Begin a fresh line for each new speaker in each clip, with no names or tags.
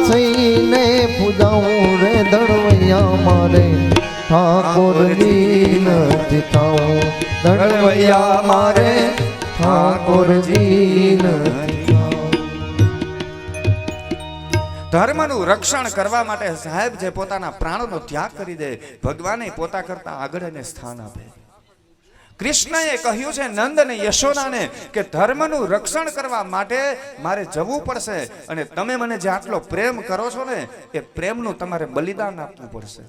થઈને પૂજાવું રે ધણવૈયા મારે ઠાકોરજી નથી થાઉં ધણવૈયા મારે ઠાકોરજી નથી થાઉં।
ધર્મનું રક્ષણ કરવા માટે સાહેબ જે પોતાના પ્રાણનો ત્યાગ કરી દે, ભગવાને પોતા કરતા આગળ એને સ્થાન આપે। કૃષ્ણએ કહ્યું છે નંદ અને યશોદાને કે ધર્મનું રક્ષણ કરવા માટે મારે જવું પડશે અને તમે મને જે આટલો પ્રેમ કરો છો ને એ પ્રેમનું તમારે બલિદાન આપવું પડશે।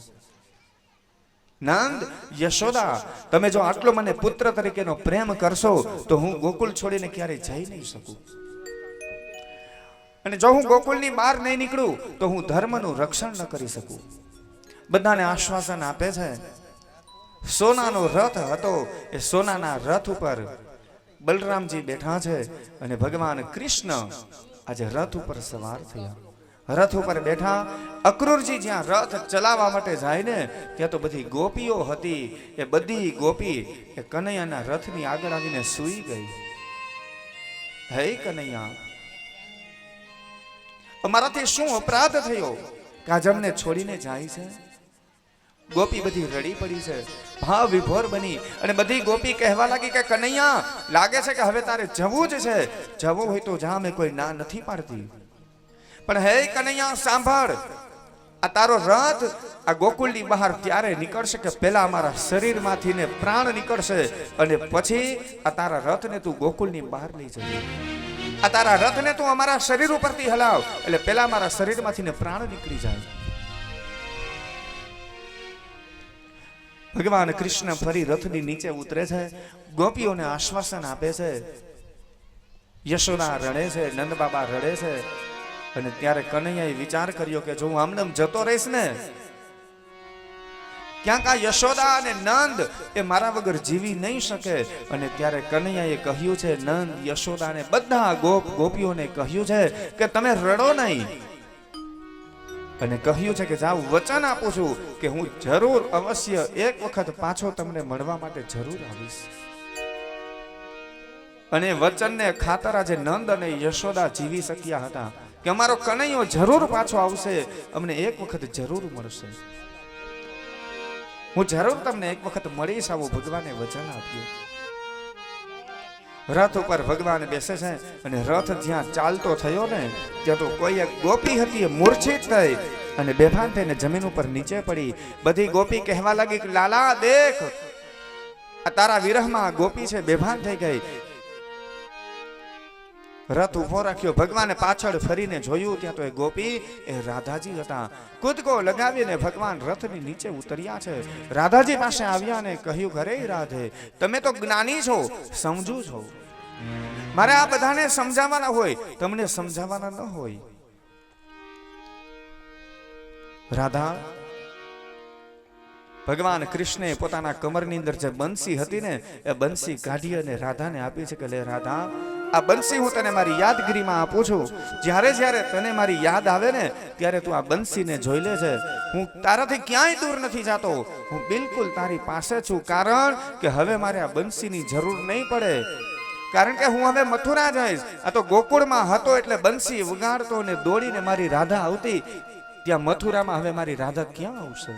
નંદ યશોદા, તમે જો આટલો મને પુત્ર તરીકેનો પ્રેમ કરશો તો હું ગોકુળ છોડીને ક્યારેય જઈ નહીં શકું, અને જો હું ગોકુળની બહાર નહીં નીકળું તો હું ધર્મનું રક્ષણ ન કરી શકું। બધાને આશ્વાસન આપે છે। સોનાનો રથ હતો, એ સોનાના રથ ઉપર બલરામજી બેઠા છે અને ભગવાન કૃષ્ણ આજે રથ ઉપર સવાર થયા। રથ ઉપર બેઠા અક્રૂરજી જ્યાં રથ ચલાવવા માટે જાય ને ત્યાં તો બધી ગોપીઓ હતી, એ બધી ગોપી એ કનૈયાના રથની આગળ આવીને સૂઈ ગઈ। હે કનૈયા, અમારાથી શું અપરાધ થયો કે આજ અમને છોડીને જાય છે? ગોપી બધી રડી પડી છે, ભાવ વિભોર બની, અને બધી ગોપી કહેવા લાગી કે કનૈયા, લાગે છે કે હવે તારે જવું જ છે, જવું હોય તો જા, મેં કોઈ ના નથી પાડતી, પણ હે કનૈયા સાંભળ, આ તારો રથ આ ગોકુળની બહાર ત્યારે નીકળશે કે પહેલા અમારા શરીરમાંથી ને પ્રાણ નીકળશે અને પછી આ તારા રથને તું ગોકુળની બહાર લઈ જજે। આ તારા રથને તું અમારા શરીર ઉપરથી હલાવ એટલે પહેલા અમારા શરીરમાંથી ને પ્રાણ નીકળી જાય। ભગવાન કૃષ્ણ ફરી રથની નીચે ઉતરે છે, ગોપીઓને આશ્વાસન આપે છે। યશોદા રડે છે, નંદ બાબા રડે છે, અને ત્યારે કનૈયાએ વિચાર કર્યો કે જો હું આમનેમ જતો રહીશ ને, ક્યાંક આ યશોદા અને નંદ એ મારા વગર જીવી નહીં શકે। અને ત્યારે કનૈયાએ કહ્યું છે, નંદ યશોદાને બધા ગોપીઓને કહ્યું છે કે તમે રડો નહીં, અને કહ્યું છે કે જાવ વચન આપું છું કે હું જરૂર અવશ્ય એક વખત પાછો તમને મળવા માટે જરૂર આવીશ। અને વચનને ખાતર આજે નંદ અને યશોદા જીવી શક્યા હતા કે અમારો કનૈયો જરૂર પાછો આવશે, અમને એક વખત જરૂર મળશે, હું જરૂર તમને એક વખત મળીશ, આવું ભગવાને વચન આપ્યું। રથ ઉપર ભગવાન બેસે છે અને રથ જ્યાં ચાલતો થયો ને ત્યાં તો કોઈ એક ગોપી હતી એ મૂર્છિત થઈ અને બેભાન થઈને જમીન ઉપર નીચે પડી। બધી ગોપી કહેવા લાગી કે લાલા દેખ, આ તારા વિરહમાં ગોપી છે બેભાન થઈ ગઈ। રથ ઉભો રાખ્યો, ભગવાને પાછળ ફરીને જોયું ત્યાં તો એ ગોપી એ રાધાજી હતા। કૂદકો લગાવીને ભગવાન રથની નીચે ઉતર્યા છે, રાધાજી પાસે આવ્યા અને કહ્યું, ઘરે રાધે, તમે તો જ્ઞાની છો, સમજુ છો, મારે આ બધાને સમજાવવાના હોય, તમને સમજાવવાના ન હોય। રાધા, ભગવાન કૃષ્ણે પોતાના કમરની અંદર જે બંસી હતી ને એ બંસી કાઢી અને રાધાને આપી છે કે લે રાધા, આ બંસી હું તને મારી યાદગીરીમાં આપું છું, જ્યારે જ્યારે તને મારી યાદ આવે ને ત્યારે તું આ બંસીને જોઈ લેજે, હું તારાથી ક્યાંય દૂર નથી જાતો, હું બિલકુલ તારી પાસે છું, કારણ કે હવે મારે આ બંસીની જરૂર નહીં પડે, કારણ કે હું હવે મથુરા જઈશ। આ તો ગોકુળમાં હતો એટલે બંસી વગાડતો અને દોડીને મારી રાધા આવતી, ત્યાં મથુરામાં હવે મારી રાધા ક્યાં આવશે?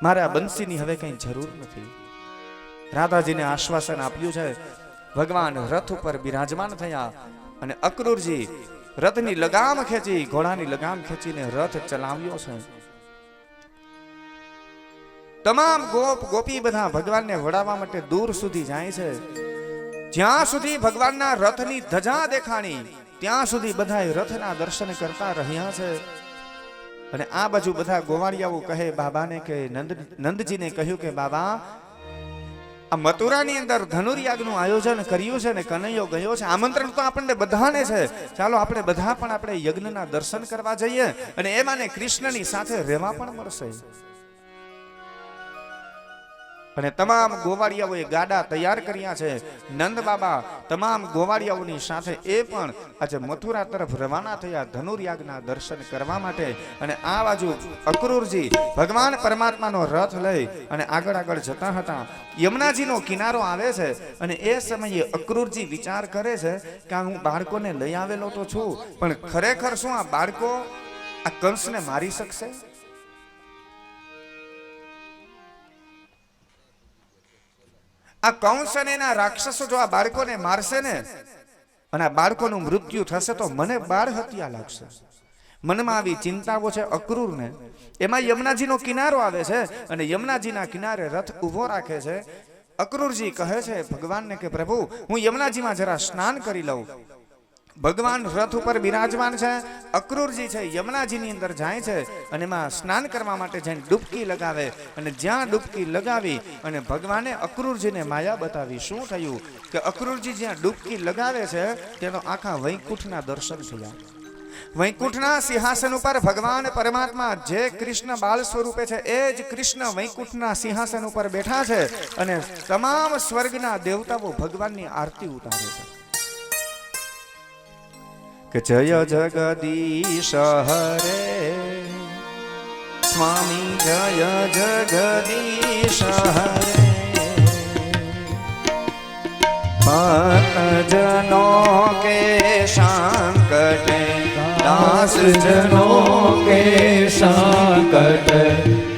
મારે આ બંસીની હવે કઈ જરૂર નથી। રાધાજીને આશ્વાસન આપ્યું છે। ભગવાન રથ ઉપર બિરાજમાન થયા અને અક્રૂરજી રથની લગામ ખેંચી, ઘોડાની લગામ ખેંચીને રથ ચલાવ્યો છે। તમામ ગોપી બધા ભગવાનને વડાવવા માટે દૂર સુધી જાય છે। જ્યાં સુધી ભગવાનના રથની ધજા દેખાણી ત્યાં સુધી બધા રથના દર્શન કરતા રહ્યા છે। અને આ બાજુ બધા ગોવાળિયાઓ કહે બાબાને કે નંદજીને કહ્યું કે બાબા, આ મથુરાની અંદર ધનુર્યાગનું આયોજન કર્યું છે ને કનૈયો ગયો છે, આમંત્રણ તો આપણને બધાને છે, ચાલો આપણે બધા પણ આપણે યજ્ઞના દર્શન કરવા જઈએ અને એમાંને કૃષ્ણની સાથે રહેવા પણ મળશે। અને તમામ ગોવાળિયાઓએ ગાડા તૈયાર કર્યા છે. નંદ બાબા તમામ ગોવાળિયાઓની સાથે એ પણ આજે મથુરા તરફ રવાના થયા ધનુર્યાગના દર્શન કરવા માટે. અને આ બાજુ અક્રૂરજી ભગવાન પરમાત્માનો રથ લઈ અને આગળ આગળ જતા હતા. યમુનાજીનો કિનારો આવે છે અને એ સમયે અક્રૂરજી વિચાર કરે છે કે હું બાળકોને લઈ આવેલો તો છું, પણ ખરેખર શું આ બાળકો આ કંસને મારી શકશે? આ કંસ અને એના રાક્ષસો જો આ બાળકોને મારશે ને અને આ બાળકોનું મૃત્યુ થશે તો મને બાળ હત્યા લાગશે. મનમાં આવી ચિંતાઓ છે અક્રૂરને. એમાં યમુનાજીનો કિનારો આવે છે અને યમુનાજીના કિનારે રથ ઊભો રાખે છે. અક્રૂરજી કહે છે ભગવાનને કે પ્રભુ હું યમુનાજીમાં જરા સ્નાન કરી લઉં. ભગવાન રથ ઉપર બિરાજમાન છે. અક્રૂરજી છે યમુનાજીની અંદર જાય છે અને એમાં સ્નાન કરવા માટે જઈને ડૂબકી લગાવે અને જ્યાં ડૂબકી લગાવી અને ભગવાને અક્રૂરજીને માયા બતાવી. શું થયું કે અક્રૂરજી જ્યાં ડૂબકી લગાવે છે તેનો આખા વૈકુંઠના દર્શન થયા. વૈકુંઠના સિંહાસન ઉપર ભગવાન પરમાત્મા જે કૃષ્ણ બાળ સ્વરૂપે છે એ જ કૃષ્ણ વૈકુંઠના સિંહાસન ઉપર બેઠા છે અને તમામ સ્વર્ગના દેવતાઓ ભગવાનની આરતી ઉતારે છે કે જય જગદીશ હરે સ્વામી જય જગદીશ હરે ભક્તજનો કે સંકટ દાસ જનો
के संकट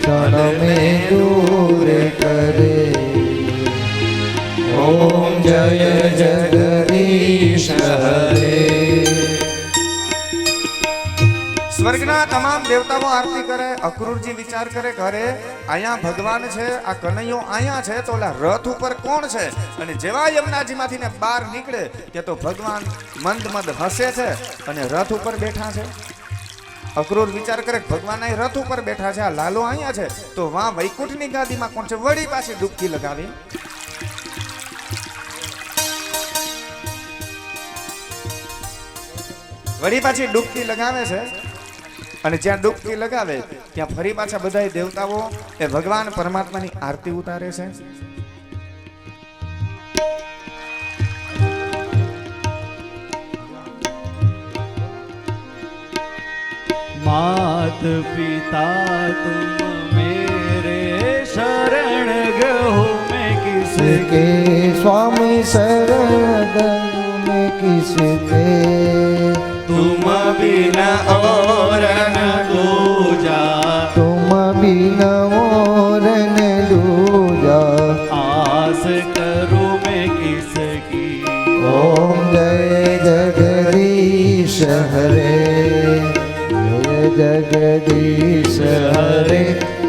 क्षण में दूर करे. ओम जय जगदीश हरे.
સ્વર્ગના તમામ દેવતાઓ આરતી કરે. અક્રૂરજી વિચાર કરે કે અરે અહીંયા ભગવાન છે, આ કનૈયો અહીંયા છે તો ઓલા રથ ઉપર કોણ છે? અને જેવા યમુનાજીમાંથી ને બહાર નીકળે કે તો ભગવાન મંદ મંદ હસે છે અને રથ ઉપર બેઠા છે. અક્રૂર વિચાર કરે ભગવાન અહીં રથ ઉપર બેઠા છે, આ લાલો અહીંયા છે તો વાં વૈકુંઠની ગાદીમાં કોણ છે? વળી પાછી ડૂબકી લગાવી. વળી પાછી ડૂબકી લગાવે છે અને જ્યાં ડૂબકી લગાવે ત્યાં ફરી પાછા બધા દેવતાઓ એ ભગવાન પરમાત્માની આરતી ઉતારે છે.
मात पिता तुम मेरे शरण गहो मैं किसके. स्वामी शरण गहो मैं किसके. तुम बिना और न दूजा. तुम बिना और न दूजा. आस करूं मैं किसकी. ओम जय जगदीश हरे. जगदीश हरे.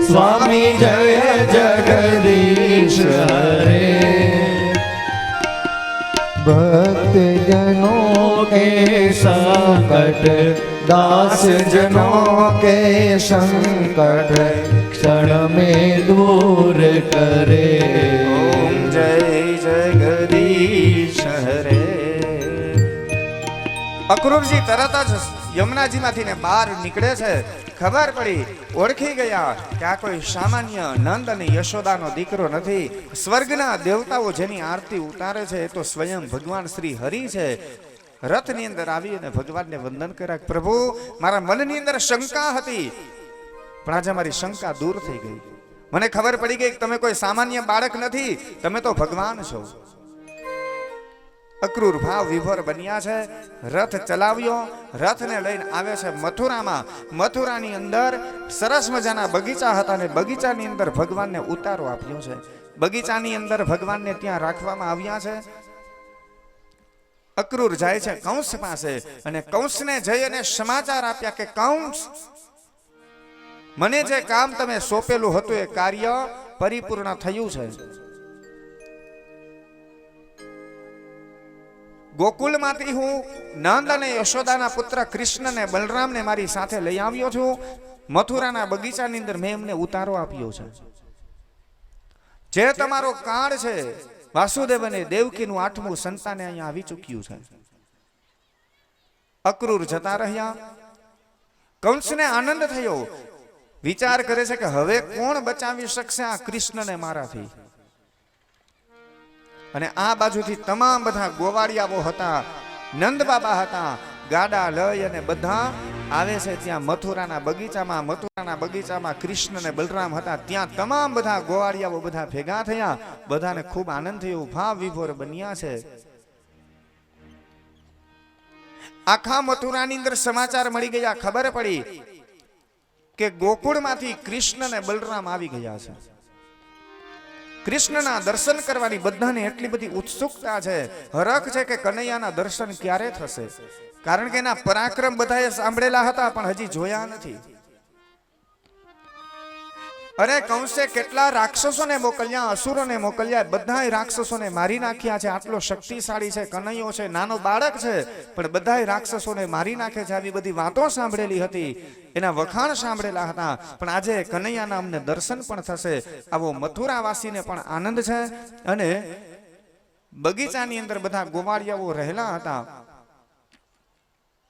स्वामी जय जगदीश हरे. भक्त जनों के संकट दास जनों के संकट क्षण में दूर करे.
ઓમ જય જગદીશ હરે. અક્રૂરજી તરત જ યમુનાજીમાંથી ને બહાર નીકળે છે. ખબર પડી, ઓળખી ગયા કે આ કોઈ સામાન્ય નંદ અને યશોદાનો દીકરો નથી. સ્વર્ગના દેવતાઓ જેની આરતી ઉતારે છે એ તો સ્વયં ભગવાન શ્રી હરિ છે. રથની અંદર આવી અને ભગવાનને વંદન કર્યા. પ્રભુ મારા મનની અંદર શંકા હતી પણ આજે મારી શંકા દૂર થઈ ગઈ. મને ખબર પડી ગઈ કે તમે કોઈ સામાન્ય બાળક નથી, તમે તો ભગવાન છો. અક્રૂર ભાવ વિભોર બન્યા છે. રથ ચલાવ્યો, રથને લઈને આવે છે મથુરામાં. મથુરાની અંદર સરસ મજાના બગીચા હતા અને બગીચાની અંદર ભગવાનને ઉતારો આપ્યો છે. બગીચાની અંદર ભગવાનને ત્યાં રાખવામાં આવ્યા છે. અક્રૂર જાય છે કંસ પાસે અને કંસને જઈ અને સમાચાર આપ્યા કે કંસ, મને જે કામ તમે સોંપેલું હતું એ કાર્ય પરિપૂર્ણ થયું છે. ગોકુલમાંથી હું નંદ અને યશોદાના પુત્ર કૃષ્ણને બલરામને મારી સાથે લઈ આવ્યો છું. મથુરાના બગીચાની અંદર મેં એમને ઉતારો આપ્યો છે. જે તમારો કાળ છે વાસુદેવ અને દેવકીનું 8મું સંતાન અહીંયા આવી ચૂક્યું છે. અક્રૂર જતા રહ્યા. કંસને આનંદ થયો. વિચાર કરે છે કે હવે કોણ બચાવી શકશે આ કૃષ્ણને મારાથી. અને આ બાજુથી તમામ બધા ગોવાળિયાઓ હતા, નંદ બાબા હતા, ગાડા લઈ અને બધા આવે છે ત્યાં મથુરાના બગીચામાં કૃષ્ણ અને બલરામ હતા. ત્યાં તમામ બધા ગોવાળિયાઓ બધા ભેગા થયા. બધાને ખૂબ આનંદ થયો, ભાવ વિભોર બન્યા છે. આખા મથુરાની અંદર સમાચાર મળી ગયા, ખબર પડી કે ગોકુળમાંથી કૃષ્ણ અને બલરામ આવી ગયા છે. કૃષ્ણના દર્શન કરવાની બધાને એટલી બધી ઉત્સુકતા છે, હરખ છે કે કનૈયાના દર્શન ક્યારે થશે. કારણ કે એના પરાક્રમ બધાએ સાંભળેલા હતા પણ હજી જોયા નથી. અરે કંસે કેટલા રાક્ષસોને મોકલ્યા, અસુરોને મોકલ્યા, બધાય રાક્ષસોને મારી નાખ્યા છે. આટલો શક્તિશાળી છે, કનૈયો છે, નાનો બાળક છે, પણ બધાય રાક્ષસોને મારી નાખે છે. આવી બધી વાતો સાંભળેલી હતી, એના વખાણ સાંભળેલા હતા. પણ આજે કનૈયાના અમને દર્શન પણ થશે, આવો મથુરાવાસીને પણ આનંદ છે. અને બગીચાની અંદર બધા ગોવાળિયાઓ રહેલા હતા.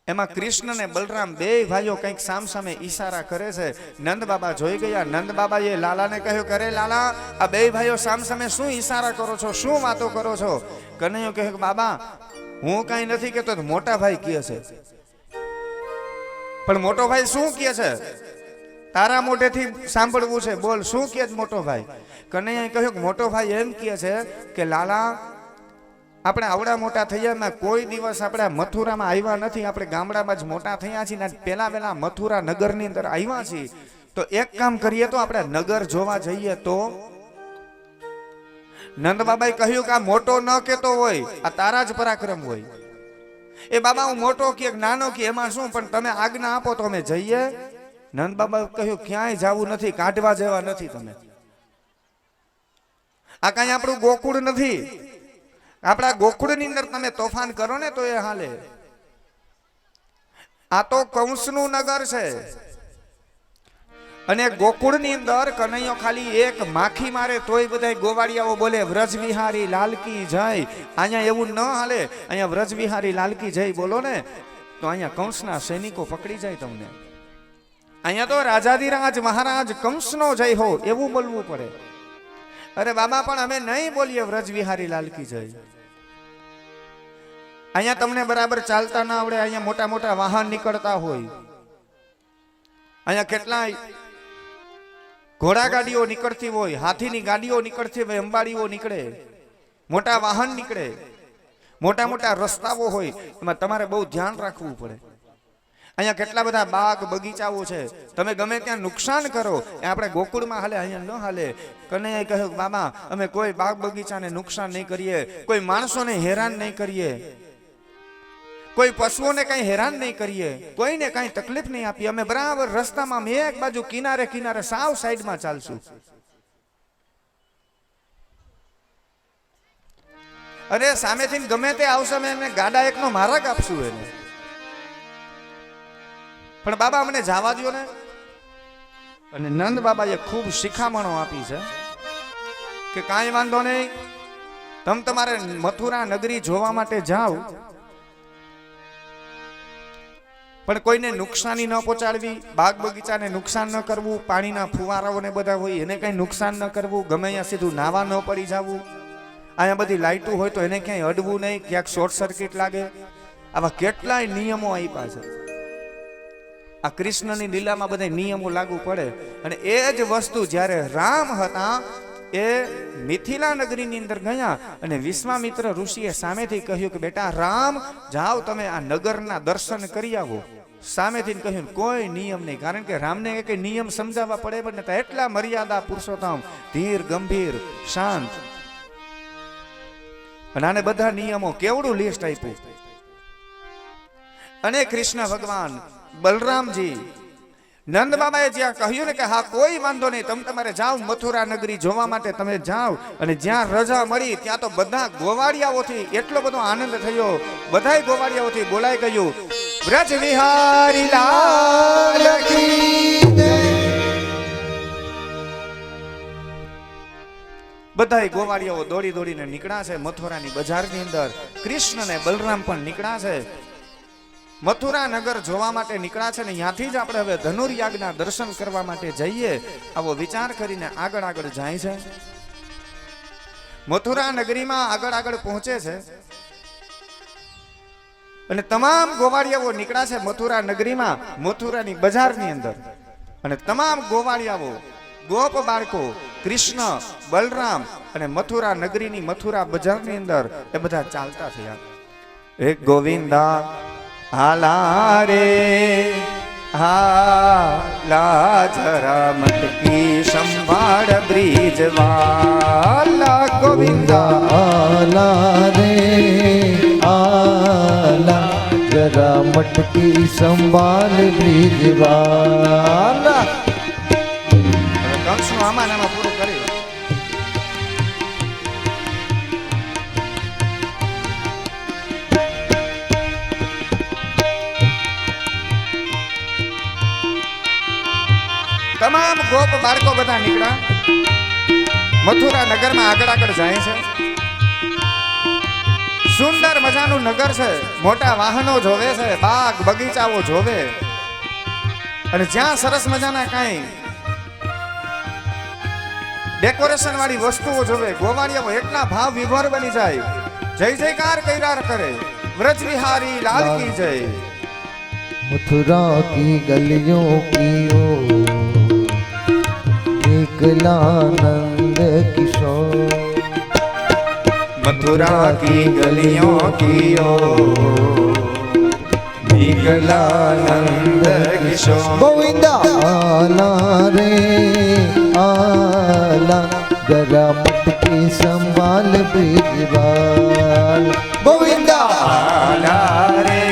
એમાં કૃષ્ણ અને બલરામ બે ભાઈઓ કંઈક સામસામે ઈશારા કરે છે. નંદ બાબા જોઈ ગયા. નંદ બાબાએ લાલાને કહ્યું, કરે લાલા, આ બે ભાઈઓ સામસામે શું ઈશારા કરો છો, શું વાતો કરો છો? કનૈયો કહે કે બાબા, હું કઈ નથી કહેતો, મોટા ભાઈ કહે છે. પણ મોટો ભાઈ શું કહે છે? તારા મોઢેથી સાંભળવું છે, બોલ શું કહે છે મોટો ભાઈ? કનૈયાએ કહ્યું કે મોટો ભાઈ એમ કહે છે કે લાલા, આપણે આવડા મોટા થયા, કોઈ દિવસ આપણે મથુરામાં આવ્યા નથી, આપણે ગામડામાં જ મોટા થયા છીએ. પેલા મથુરા નગરની અંદર આવ્યા છીએ, તો એક કામ કરીએ તો આપણે નગર જોવા જઈએ. તો નંદ બાબાએ કહ્યું કે આ મોટો ન કહેતો હોય, આ તારા જ પરાક્રમ હોય. એ બાબા હું મોટો કે નાનો કે એમાં શું, પણ તમે આજ્ઞા આપો તો અમે જઈએ. નંદ બાબાએ કહ્યું ક્યાંય જવું નથી, કાઢવા જેવા નથી તમે. આ કાંઈ આપણું ગોકુળ નથી. આપણા ગોકુળની અંદર તમે તોફાન કરો ને તો એ હાલે. આ તો કંસનું નગર છે. અને ગોકુળની અંદર કનૈયો ખાલી એક માખી મારે તોય બધા ગોવાળિયાઓ બોલે વ્રજ વિહારી લાલકી જય. અહીંયા એવું ન હાલે. અહીંયા વ્રજ વિહારી લાલકી જય બોલો ને તો અહીંયા કંસના સૈનિકો પકડી જાય તમને. અહીંયા તો રાજાધિરાજ મહારાજ કંસનો જય હો એવું બોલવું પડે. અરે બાબા, પણ અમે નહીં બોલીએ વ્રજ વિહારી લાલકી જય. અહીંયા તમને બરાબર ચાલતા ના આવડે, અહીંયા મોટા મોટા વાહન નીકળતા હોય, અહીંયા કેટલાય ઘોડા ગાડીઓ નીકળતી હોય, હાથીની ગાડીઓ નીકળતી હોય, અંબાડીઓ નીકળે, મોટા વાહન નીકળે, મોટા મોટા રસ્તાઓ હોય, એમાં તમારે બહુ ધ્યાન રાખવું પડે. અહીંયા કેટલા બધા બાગ બગીચાઓ છે, તમે ગમે ત્યાં નુકસાન કરો એ આપણે ગોકુળમાં હાલે, અહીંયા ન હાલે. કનૈયાએ કહ્યું બાબા, અમે કોઈ બાગ બગીચાને નુકસાન નહીં કરીએ, કોઈ માણસોને હેરાન નહીં કરીએ, કોઈ પશુઓને કઈ હેરાન નહીં કરીએ, કોઈને કઈ તકલીફ નહીં આપીએ. અમે બરાબર રસ્તામાં એક બાજુ કિનારે કિનારે સાવ સાઈડમાં ચાલશું. અરે સામેથી ગમે તે આવશે, અમે એને ગાડા એકનો માર્ગ આપશું એને. પણ બાબા અમને જવા દો ને. અને નંદ બાબાએ ખૂબ શિખામણો આપી છે કે કાંઈ વાંધો નહીં, તમે તમારે મથુરા નગરી જોવા માટે જાઓ, પણ કોઈને નુકસાની ન પહોંચાડવી, બાગ બગીચાને નુકસાન ન કરવું, પાણીના ફુવારાઓને બધા હોય એને કઈ નુકસાન ન કરવું, ગમે અહીંયા સીધું નાવા ન પડી જવું, અહીંયા બધી લાઇટો હોય તો એને ક્યાંય અડવું નહીં, ક્યાંક શોર્ટ સર્કિટ લાગે. આવા કેટલાય નિયમો આપ્યા છે. આ કૃષ્ણની લીલામાં બધા નિયમો લાગુ પડે. અને એ જ વસ્તુ જ્યારે રામ હતા એ મિથિલા નગરીની અંદર ગયા અને વિશ્વામિત્ર ઋષિએ સામેથી કહ્યું કે બેટા રામ, જાઓ તમે આ નગરના દર્શન કરી આવો. સામેથી કહ્યું કોઈ નિયમ નહીં, કારણ કે રામને એક નિયમ સમજાવવા પડે પણ નતા. એટલા મર્યાદા પુરુષોત્તમ, ધીર ગંભીર શાંત, અને આને બધા નિયમો કેવડું લિસ્ટ આપ્યું. અને કૃષ્ણ ભગવાન બલરામજી નંદ બાબાએ જ્યાં કહ્યું ને કે હા કોઈ વાંધો નહીં, તમે તમારે જાઓ મથુરા નગરી જોવા માટે તમે જાઓ. અને જ્યાં રજા મળી ત્યાં તો બધા ગોવાળિયાઓથી એટલો બધો આનંદ થયો, બધાય ગોવાળિયાઓથી બોલાઈ ગયું વ્રજ વિહારી લાલ કી જય. બધાય ગોવાળિયાઓ દોડી દોડીને નીકળ્યા છે મથુરાની બજારની અંદર. કૃષ્ણ ને બલરામ પણ નીકળ્યા છે, મથુરા નગર જોવા માટે નીકળ્યા છે. ને ત્યાંથી જ આપણે હવે ધનુર્યાગના દર્શન કરવા માટે જઈએ આવો વિચાર કરીને આગળ આગળ જાય છે. મથુરા નગરીમાં આગળ આગળ પહોંચે છે અને તમામ ગોવાળિયાઓ નીકળ્યા છે મથુરા નગરીમાં, મથુરાની બજારની અંદર. અને તમામ ગોવાળિયાઓ, ગોપ બાળકો, કૃષ્ણ, બલરામ અને મથુરા નગરીની મથુરા બજારની અંદર એ બધા ચાલતા થયા. એક ગોવિંદા હાલા રે હાલા જરા મટકી સંભાળ બ્રિજ વાલા. ગોવિંદા
આલા રે આલા જરા મટકી સંભાળ બ્રિજ વાલા.
કંસનું આમાં નામાં પૂરું કરી. તમામ ગોપ બાળકો બધા નીકળ્યા, મથુરા નગરમાં આગળ આગળ જાય છે. સુંદર મજાનું નગર છે, મોટા વાહનો જોવે છે, બાગ બગીચાઓ જોવે, અને જ્યાં સરસ મજાના કાંઈ ડેકોરેશન વાળી વસ્તુઓ જોવે, ગોવાળિયાઓ એટલા ભાવ વિભોર બની જાય, જય જયકાર કૈરાર કરે. વ્રજ વિહારી લાલ કી જય.
मथुरा की गलियों की ओर निकलानंद किशोर.
मथुरा की गलियों की ओर निकलानंद किशोर.
गोविंदा आला रे आला जरा मटकी संभाल ब्रिज वाला. गोविंदा
आला रे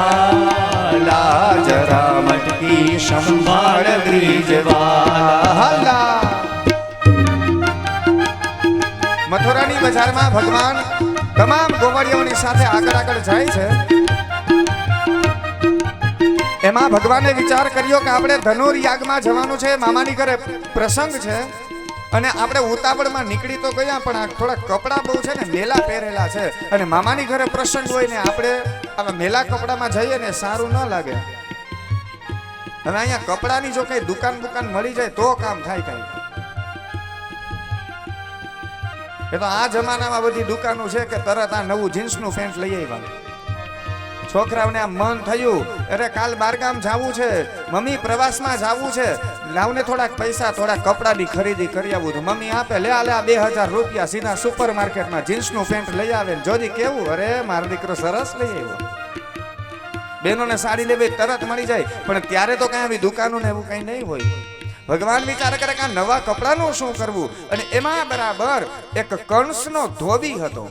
आला जरा मटकी संभाળ બ્રિજ વાલા. મથુરાની બજારમાં ભગવાન તમામ ગોવાળિયાઓની સાથે આગળ આગળ જાય છે. એમાં ભગવાને વિચાર કર્યો કે આપણે ધનુર યાગમાં જવાનું છે, મામાની ઘરે પ્રસંગ છે, અને આપણે ઉતાવળમાં નીકળી તો ગયા, પણ આ થોડા કપડાં બહુ છે ને મેલા પહેરેલા છે, અને મામાની ઘરે પ્રસંગ હોય ને આપણે આવા મેલા કપડામાં જઈએ ને સારું ન લાગે. હવે અહીંયા કપડાની જો કઈ દુકાન મળી જાય તો કામ થાય કઈ. એ તો આ જમાનામાં બધી દુકાનો છે કે તરત આ નવું જીન્સનું પેન્ટ લઈ આવ્યા. છોકરાઓને આ મન થયું, અરે કાલ બારગામ જાવું છે, મમ્મી પ્રવાસમાં જાવું છે, લાવને થોડાક પૈસા થોડા કપડાની ખરીદી કરી આવું. તો મમ્મી આપે, લે આ 2000 રૂપિયા, સીધા સુપર માર્કેટમાં જીન્સનું પેન્ટ લઈ આવે. જોજી કેવું, અરે મારો દીકરો સરસ લઈ આવ્યો. બહેનોને સાડી લેવી તરત મળી જાય, પણ ત્યારે તો કઈ આવી દુકાનો ને એવું કઈ નહીં હોય. ભગવાન વિચાર કરે કે આ નવા કપડાનું શું કરવું, અને એમાં બરાબર એક કંસનો ધોબી હતો.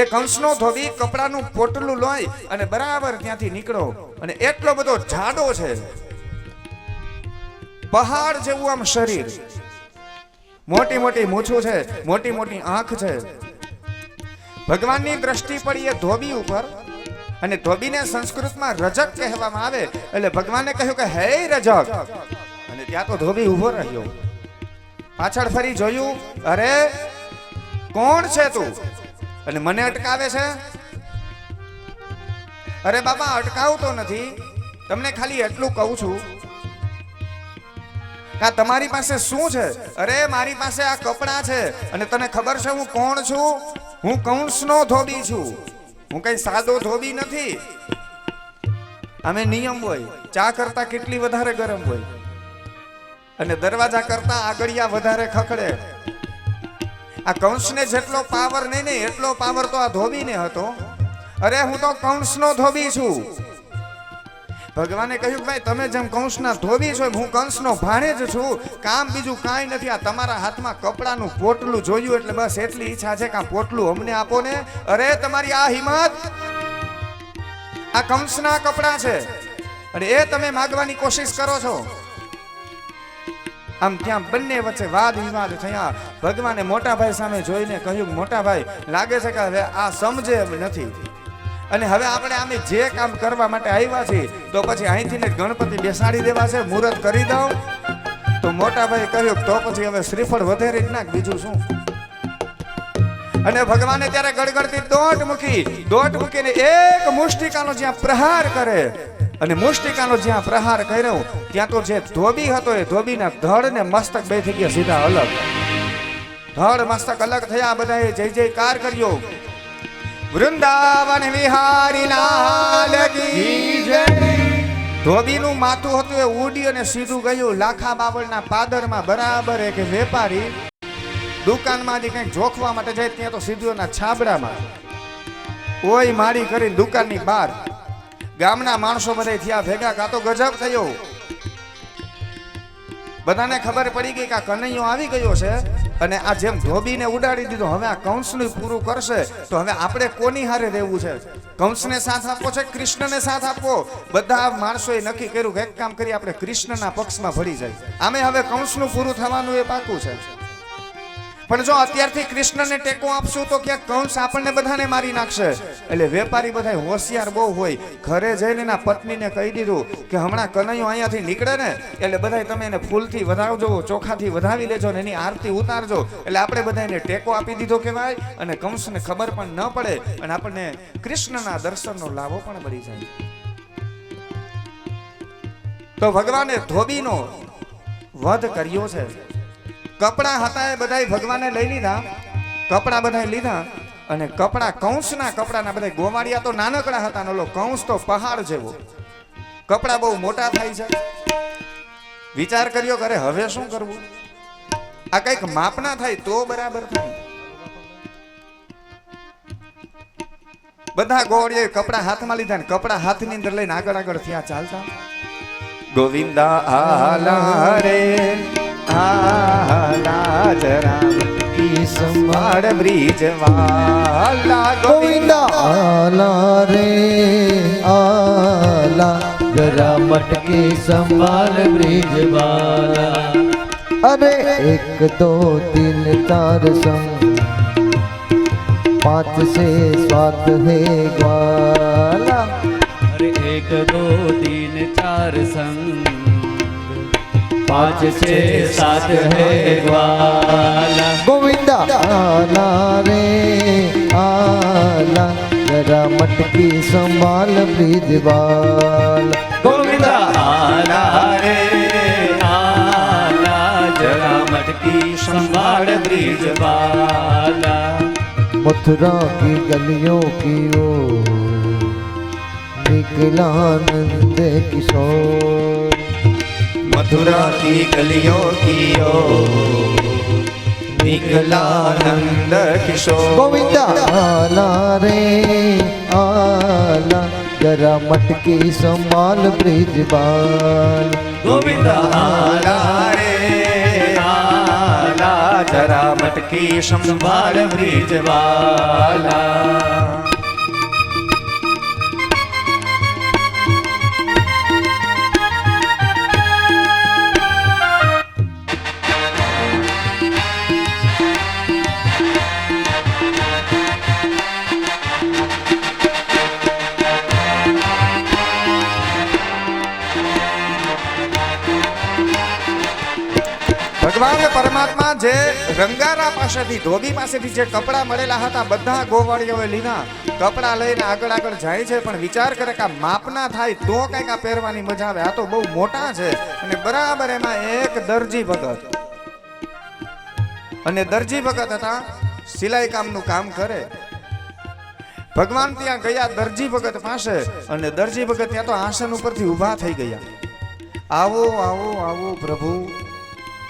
એ કંસનો ધોબી કપડાનું પોટલું લોય અને બરાબર ત્યાંથી નીકળો, અને એટલો બધો જાડો છે, પહાડ જેવું આમ શરીર, મોટી મોટી મૂછું છે, મોટી મોટી આંખ છે. ભગવાનની દ્રષ્ટિ પડી એ ધોબી ઉપર, અને ધોબીને સંસ્કૃતમાં રજક કહેવામાં આવે. એટલે ભગવાને કહ્યું કે હે રજક, અને ત્યાં તો ધોબી ઉભો રહ્યો. પાછળ ફરી જોયું, અરે કોણ છે તું, અને મને અટકાવે છે? અરે બાબા અટકાવતો નથી, તમને ખાલી એટલું કહું છું કે તમારી પાસે શું છે? અરે મારી પાસે આ કપડાં છે, અને તને ખબર છે હું કોણ છું? હું કંસનો ધોબી છું. હું કઈ સાદો ધોબી નથી. અમે નિયમ હોય, ચા કરતા કેટલી વધારે ગરમ હોય, અને દરવાજા કરતા આગળિયા વધારે ખખડે. આ કંસને જેટલો પાવર નહીં ને એટલો પાવર તો આ ધોબીને હતો. અરે હું તો કંસનો ધોબી છું. ભગવાને કહ્યું ભાઈ તમે જેમ કંસના ધોબી છો, હું કંસનો ભાણેજ છું. કામ બીજું કાંઈ નથી. આ તમારા હાથમાં કપડાનું પોટલું જોયું એટલે બસ એટલી ઈચ્છા છે કે આ પોટલું અમને આપો ને. અરે તમારી આ હિંમત, આ કંસના કપડા છે, અને એ તમે માગવાની કોશિશ કરો છો. આમ ત્યાં બંને વચ્ચે વાદ વિવાદ થયા. ભગવાને મોટા ભાઈ સામે જોઈને કહ્યું, મોટા ભાઈ લાગે છે કે હવે આ સમજે એમ નથી, અને હવે આપણે આમે જે કામ કરવા માટે આવ્યા છીએ તો પછી અહીંથી ને ગણપતિ બેસાડી દેવા છે, મુહૂર્ત કરી દઉં. તો મોટા ભાઈ કહ્યું તો પછી હવે શ્રીફળ વધેરી જ નાખ, બીજું શું. અને ભગવાને ત્યારે ગડગડતી દોટ મૂકીને એક મુષ્ટિકાનો જ્યાં પ્રહાર કરે, અને મુષ્ટિકાનો જ્યાં પ્રહાર કર્યો ત્યાં તો જે ધોબી હતો એ ધોબીના ધડ ને મસ્તક બે થઈ ગયા સીધા અલગ. ધડ મસ્તક અલગ થયા, બધાએ જય જયકાર કર્યો. વૃંદાવન વિહારી લાલ કી જય. ધોબીનું માથું હતું એ ઉડી અને સીધું ગયું લાખા બાવળના પાદરમાં. બરાબર એક વેપારી દુકાનમાંથી કંઈક જોખવા માટે જાય ત્યાં તો સીધું છાબડામાં ઓય મારી કરી દુકાનની બહાર. ગામના માણસો બધા થયા ભેગા. કાં તો ગજબ થયો. બધાને ખબર પડી ગઈ કે આ કનૈયો આવી ગયો છે અને આ જેમ ધોબીને ઉડાડી દીધો, હવે આ કંસનું પૂરું કરશે તો હવે આપણે કોની હારે રહેવું છે? કંસને સાથ આપવો છે, કૃષ્ણને સાથ આપવો? બધા માણસોએ નક્કી કર્યું કે એક કામ કરી આપણે કૃષ્ણના પક્ષમાં ભળી જાય. આમે હવે કંસનું પૂરું થવાનું એ પાકું છે. પણ જો અત્યારથી કૃષ્ણને ટેકો આપશું તો ક્યાંક કંસ આપણને બધાને મારી નાખશે. એટલે વેપારી બધા હોશિયાર બહુ હોય. ઘરે જઈને એના પત્નીને કહી દીધું કે હમણાં કનૈયો અહીંયાથી નીકળે ને એટલે બધા તમે એને ફૂલથી વધાવજો, ચોખાથી વધાવી લેજો ને એની આરતી ઉતારજો. એટલે આપણે બધા એને ટેકો આપી દીધો કહેવાય અને કંસને ખબર પણ ન પડે અને આપણને કૃષ્ણના દર્શનનો લાભો પણ મળી જાય. તો ભગવાને ધોબીનો વધ કર્યો છે. કપડા હતા એ બધા ભગવાને લઈ લીધા. કપડા બધા લીધા અને કપડા કંસના કપડાના બધા ગોવાળિયા તો નાનકડા હતા, ઓલો કંસ તો પહાડ જેવો. કપડા બહુ મોટા થાય છે. વિચાર કર્યો કરે હવે શું કરવું? આ કઈક માપના થાય તો બરાબર થાય. બધા ગોવાળિયા કપડા હાથમાં લીધા ને કપડા હાથની અંદર લઈને આગળ આગળ ત્યાં ચાલતા. ગોવિંદા આલા રે આલા જરા કી સંભાળ બ્રિજ વાલા.
ગોવિંદા આલા રે આલા જરા મટકી સંભાળ બ્રિજ વાલા. અરે 1 2 3 4 સંગ 5 6 7 है ग्वाला.
अरे 1 2 3 4 संग 5 6 7 है ग्वाला.
गोविंदा आला रे आला जरा मटकी संभाल ब्रिज वाला.
गोविंदा आला रे आला जरा मटकी संभाल ब्रिज वाला.
मथुरा की गलियों की ओर निकला नंद किशोर.
मथुरा की गलियों की ओर निकला नंद किशोर.
गोविंदा आला रे आला जरा मटकी संभाल ब्रिज बाल.
गोविंदा आला रे आला जरा मटकी संभाल ब्रिज वाला.
ભગવાન પરમાત્મા જે રંગારા પાસેથી ધોબી પાસેથી જે કપડા મળેલા હતા બધા ગોવાળીઓએ લીધા. કપડા લઈને આગળ આગળ જાય છે પણ વિચાર કરે કે આ માપના થાય તો કઈક આ પહેરવાની મજા આવે. આ તો બહુ મોટા છે અને બરાબર એમાં એક દરજી ભગત અને દરજી ભગત હતા સિલાઈ કામનું કામ કરે. ભગવાન ત્યાં ગયા દરજી ભગત પાસે અને દરજી ભગત ત્યાં તો આસન ઉપરથી ઊભા થઈ ગયા. આવો આવો આવો પ્રભુ,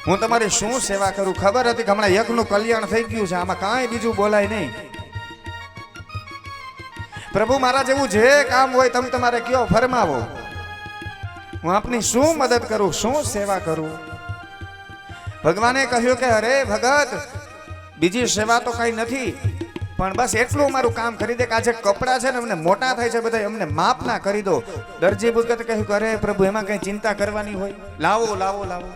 હું તમારી શું સેવા કરું? ખબર હતી કે હમણાં યજ્ઞનું કલ્યાણ થઈ ગયું છે, આમાં કાંઈ બીજું બોલાય નહીં. પ્રભુ મારા જેવું જે કામ હોય તમે તમારે કયો ફરમાવો, હું આપની શું મદદ કરું, શું સેવા કરું? ભગવાને કહ્યું કે અરે ભગત, બીજી સેવા તો કઈ નથી, પણ બસ એટલું મારું કામ કરી દે કે આજે કપડા છે ને અમને મોટા થાય છે બધા, અમને માપ ના કરી દો. દરજી ભગત કહ્યું કે અરે પ્રભુ એમાં કઈ ચિંતા કરવાની હોય, લાવો લાવો લાવો.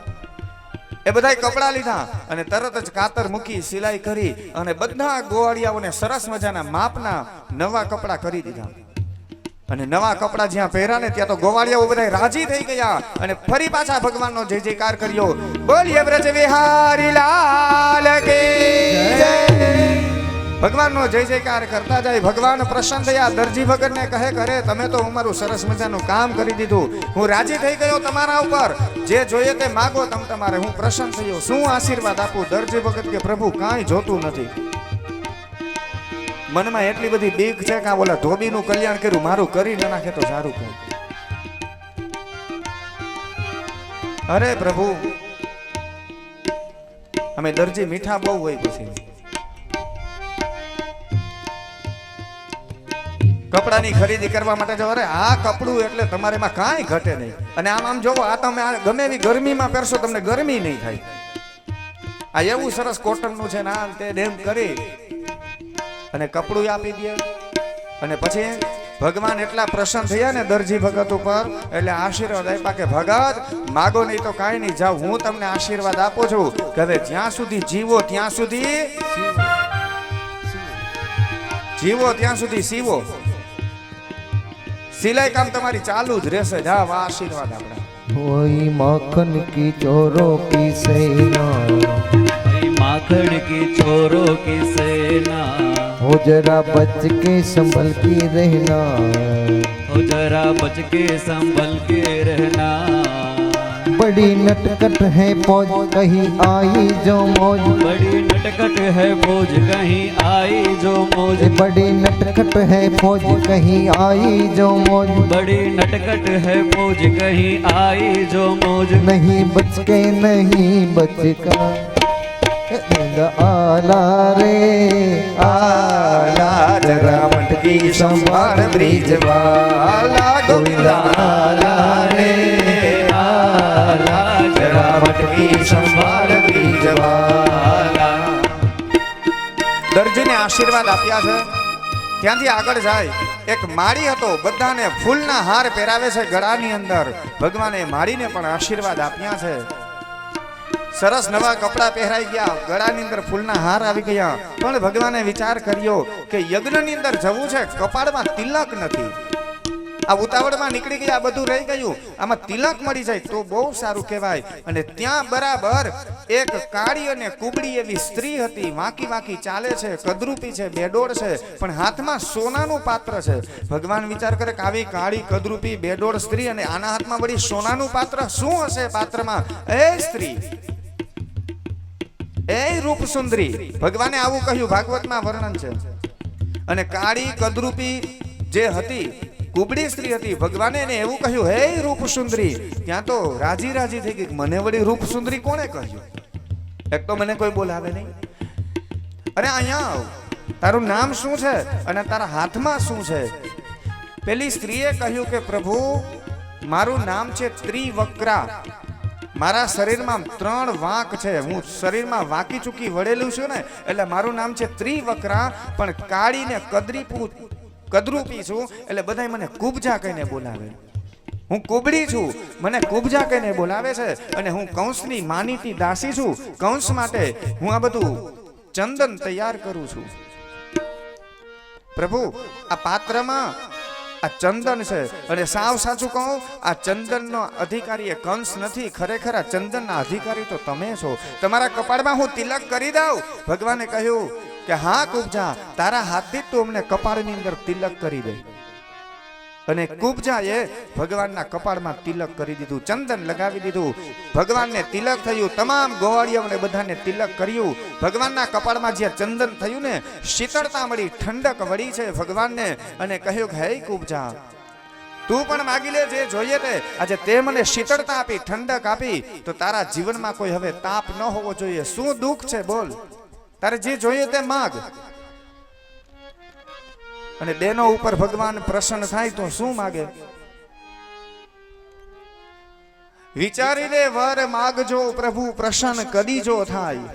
એ બધા કપડા લીધા અને તરત જ કાતર મૂકી સિલાઈ કરી અને બધા ગોવાળિયાઓને સરસ મજાના માપના નવા કપડા કરી દીધા. અને નવા કપડા જ્યાં પહેર્યા ને ત્યાં તો ગોવાળિયાઓ બધા રાજી થઈ ગયા અને ફરી પાછા ભગવાનનો જય જયકાર કર્યો. બોલીએ બ્રજ વિહારી લાલ કી જય. ભગવાનનો જય જયકાર કરતા જાય. ભગવાન પ્રસન્ન થયા. દરજી ભગતને કહે કરે તમે તો અમારું સરસ મજાનું કામ કરી દીધું, હું રાજી થઈ ગયો તમારા ઉપર, જે જોઈએ તે માગો તમ તમારે, હું પ્રસન્ન થયો. શું આશીર્વાદ આપું? દરજી ભગત કે પ્રભુ કાંઈ જોતું નથી. મનમાં એટલી બધી બીક છે કે આ ઓલા ધોબીનું કલ્યાણ કર્યું, મારું કરી ન નાખે તો સારું કહે. અરે પ્રભુ, અમે દરજી મીઠા બહુ હોય. પછી કપડાની ખરીદી કરવા માટે જાવ, અરે આ કપડું એટલે તમારે એમાં કાંઈ ઘટે નહીં. અને આમ જોવો, આ તમે ગમે એવી ગરમીમાં પહેરશો તમને ગરમી નહીં થાય. આ એવું સરસ કોટનનું છે ને આ તે ડેમ કરી અને કપડું આપી દે. અને પછી ભગવાન એટલા પ્રસન્ન થયા ને દરજી ભગત ઉપર, એટલે આશીર્વાદ આપ્યા કે ભગત માગો નહીં તો કાંઈ નહીં, જાઓ હું તમને આશીર્વાદ આપું છું કે હવે જ્યાં સુધી જીવો ત્યાં સુધી સીવો. સિલાઈ કામ તમારી ચાલુ જ રહેશે. જાઓ આશીર્વાદ આપણા.
वही माखन की चोरों की सेना,
माखन की चोरों की सेना,
हो जरा बच के संभल के रहना,
हो जरा बच के संभल के रहना.
बड़ी नटखट है फौज कहीं आई जो मौज,
बड़ी नटखट है फौज कहीं आई जो मौज,
बड़ी नटखट है फौज कहीं आई जो मौज,
बड़ी नटखट है फौज कहीं आई जो मौज.
नहीं बच के नहीं बच का आला रे आला, जरा मटकी संभाળ ब्रिज वाला, गोविंद आला रे आला, जरा मटकी संभाળ ब्रिज वाला.
દરજીને આશીર્વાદ આપ્યા છે. ત્યાંથી આગળ જાય. એક માળી હતો, બધાને ફૂલના હાર પહેરાવે છે ગળાની અંદર. ભગવાને માળીને પણ આશીર્વાદ આપ્યા છે. સરસ નવા કપડા પહેરાઈ ગયા, ગળાની અંદર ફૂલના હાર આવી ગયા. પણ ભગવાને વિચાર કર્યો કે યજ્ઞની અંદર જવું છે, કપાળમાં તિલક નથી. આ ઉતાવળમાં નીકળી ગયા, બધું રહી ગયું. આમાં તિલક મળી જાય તો બહુ સારું કહેવાય. અને ત્યાં બરાબર એક કાળી અને કુબડી એવી સ્ત્રી હતી. વાંકી વાંકી ચાલે છે, કદરૂપી છે, બેડોળ છે, પણ હાથમાં સોનાનું પાત્ર છે. ભગવાન વિચાર કરે કે આવી કાળી કદરૂપી બેડોળ સ્ત્રી અને આના હાથમાં વળી સોનાનું પાત્ર, શું હશે પાત્રમાં? એ સ્ત્રી, એ રૂપ સુંદરી. ભગવાને આવું કહ્યું, ભાગવતમાં વર્ણન છે. અને કાળી કદરૂપી જે હતી, કુબડી સ્ત્રી હતી, ભગવાને એને એવું કહ્યું, હે રૂપ સુંદરી. ત્યાં તો રાજી રાજી થઈ ગઈ, મને વળી રૂપ સુંદરી કોણે કહ્યું? એક તો મને કોઈ બોલાવે નહીં. અરે અહીંયા આવ, તારું નામ શું છે અને તારા હાથમાં શું છે? પેલી સ્ત્રીએ કહ્યું કે પ્રભુ મારું નામ છે ત્રિવક્રા. મારા શરીરમાં 3 વાંક છે, હું શરીરમાં વાંકી ચૂકી વળેલું છું ને, એટલે મારું નામ છે ત્રિવક્રા. પણ કાળી ને કદરૂપી છું એટલે બધા મને કુબજા કહીને બોલાવે. હું કુબડી છું, મને કુબજા કહીને બોલાવે છે. અને હું કંસની માનીતી દાસી છું. કંસ માટે હું આ બધું ચંદન તૈયાર કરું છું. પ્રભુ આ પાત્રમાં આ ચંદન છે. અને સાવ સાચું કહું, આ ચંદનનો અધિકારી એ કંસ નથી, ખરેખર આ ચંદનના અધિકારી તો તમે છો. તમારા કપાળમાં હું તિલક કરી દઉં? ભગવાને કહ્યું કે હા કુબજા, તારા હાથથી તું અમને કપાળની અંદર તિલક કરી દે. અને કુબજાએ ભગવાનના કપાળમાં તિલક કરી દીધું, ચંદન લગાવી દીધું. ભગવાનને તિલક થયું, તમામ ગોવાળીઓને બધાને તિલક કર્યું. ભગવાનના કપાળમાં જે ચંદન થયું ને, શીતળતા મળી, ઠંડક વળી છે ભગવાનને. અને કહ્યું કે હે કુબજા, તું પણ માગી લે જે જોઈએ તે. આજે તે મને શીતળતા આપી, ઠંડક આપી, તો તારા જીવનમાં કોઈ હવે તાપ ન હોવો જોઈએ. શું દુઃખ છે બોલ? તારે જે જોઈએ તે માગ. અને બેનો ઉપર ભગવાન પ્રસન્ન થાય તો શું માગે? વિચારીને વર માગજો પ્રભુ પ્રસન્ન કદી જો થાય.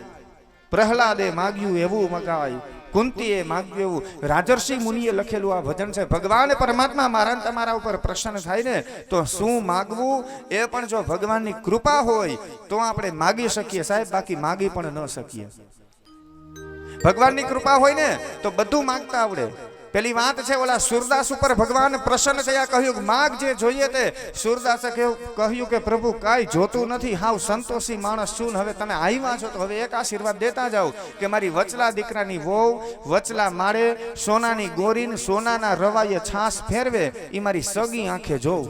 પ્રહલાદે માગ્યું એવું મગાય, કુંતીએ માગ્યું એવું. રાજર્ષિ મુનિએ લખેલું આ ભજન છે. ભગવાન પરમાત્મા મારા તમારા ઉપર પ્રસન્ન થાય ને તો શું માગવું? એ પણ જો ભગવાનની કૃપા હોય તો આપણે માગી શકીએ સાહેબ, બાકી માગી પણ ન શકીએ. ભગવાનની કૃપા હોય ને તો બધું માંગતા આવડે. પેલી વાત છે, ઓલા સુરદાસ ઉપર ભગવાન પ્રસન્ન થયા, કહ્યું કે માગ જે જોઈએ તે. સુરદાસે કહ્યું કે પ્રભુ કાંઈ જોતું નથી, હાવ સંતોષી માણસ છું. હવે તમે આવ્યા છો તો હવે એક આશીર્વાદ દેતા જાઓ કે મારી વચલા દીકરાની વહુ વચલા માળે સોનાની ગોરીન સોનાના રવાઈએ છાસ ફેરવે, એ મારી સગી આંખે જોઉં.